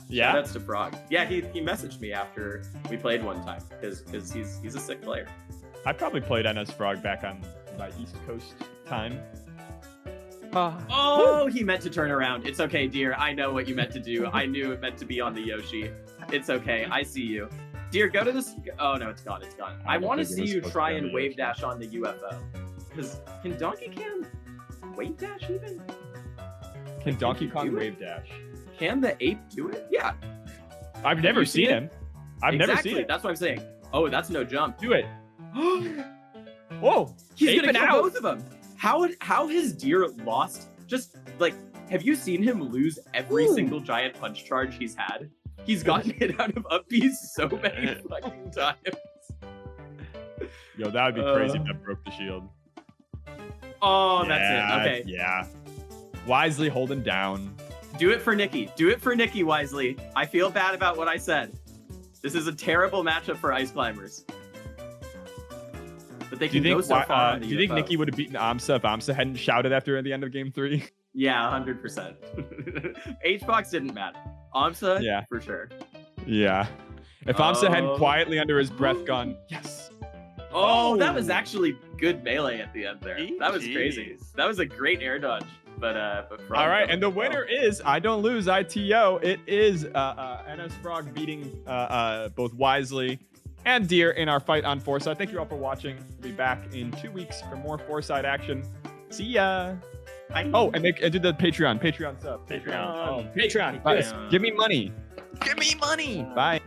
Yeah. That's to Frog. Yeah, he messaged me after we played one time because he's a sick player. I probably played NSFrog back on my East Coast time. Oh, he meant to turn around. It's okay, Dhir. I know what you meant to do. I knew it meant to be on the Yoshi. It's okay. I see you. Dhir, go to this. Oh, no, it's gone. It's gone. I want to see you try and wave dash on the UFO. Because can Donkey Kong wave dash even? Can Donkey Kong wave dash? Can the ape do it? Yeah. I've never seen him. I've never seen it. That's what I'm saying. Oh, that's no jump. Do it. Whoa. He's going to kill both of them. How has Dhir lost? Just like, have you seen him lose every single giant punch charge he's had? He's gotten hit out of up B's so many fucking times. Yo, that would be crazy if that broke the shield. Oh, that's it. Okay. Yeah. Wisely holding down. Do it for Nikki. Do it for Nikki, Wisely. I feel bad about what I said. This is a terrible matchup for Ice Climbers. But they can go so far on the Do you think UFO. Nikki would have beaten Amsa if Amsa hadn't shouted after the end of game 3? Yeah, 100%. H-Box didn't matter. Amsa, Yeah. for sure. Yeah. If Amsa hadn't quietly under his breath gone, yes. Oh, that was actually good melee at the end there. That was crazy. Jeez. That was a great air dodge. But Frog All right, got and the it. winner is I Don't Lose ITO. It is NSFrog beating both Wisely and Dhir in our fight on Fourside. Thank you all for watching. We'll be back in 2 weeks for more Fourside action. See ya. Bye. Oh, and do the Patreon sub. Patreon. Oh, Patreon. Guys, give me money. Give me money. Bye.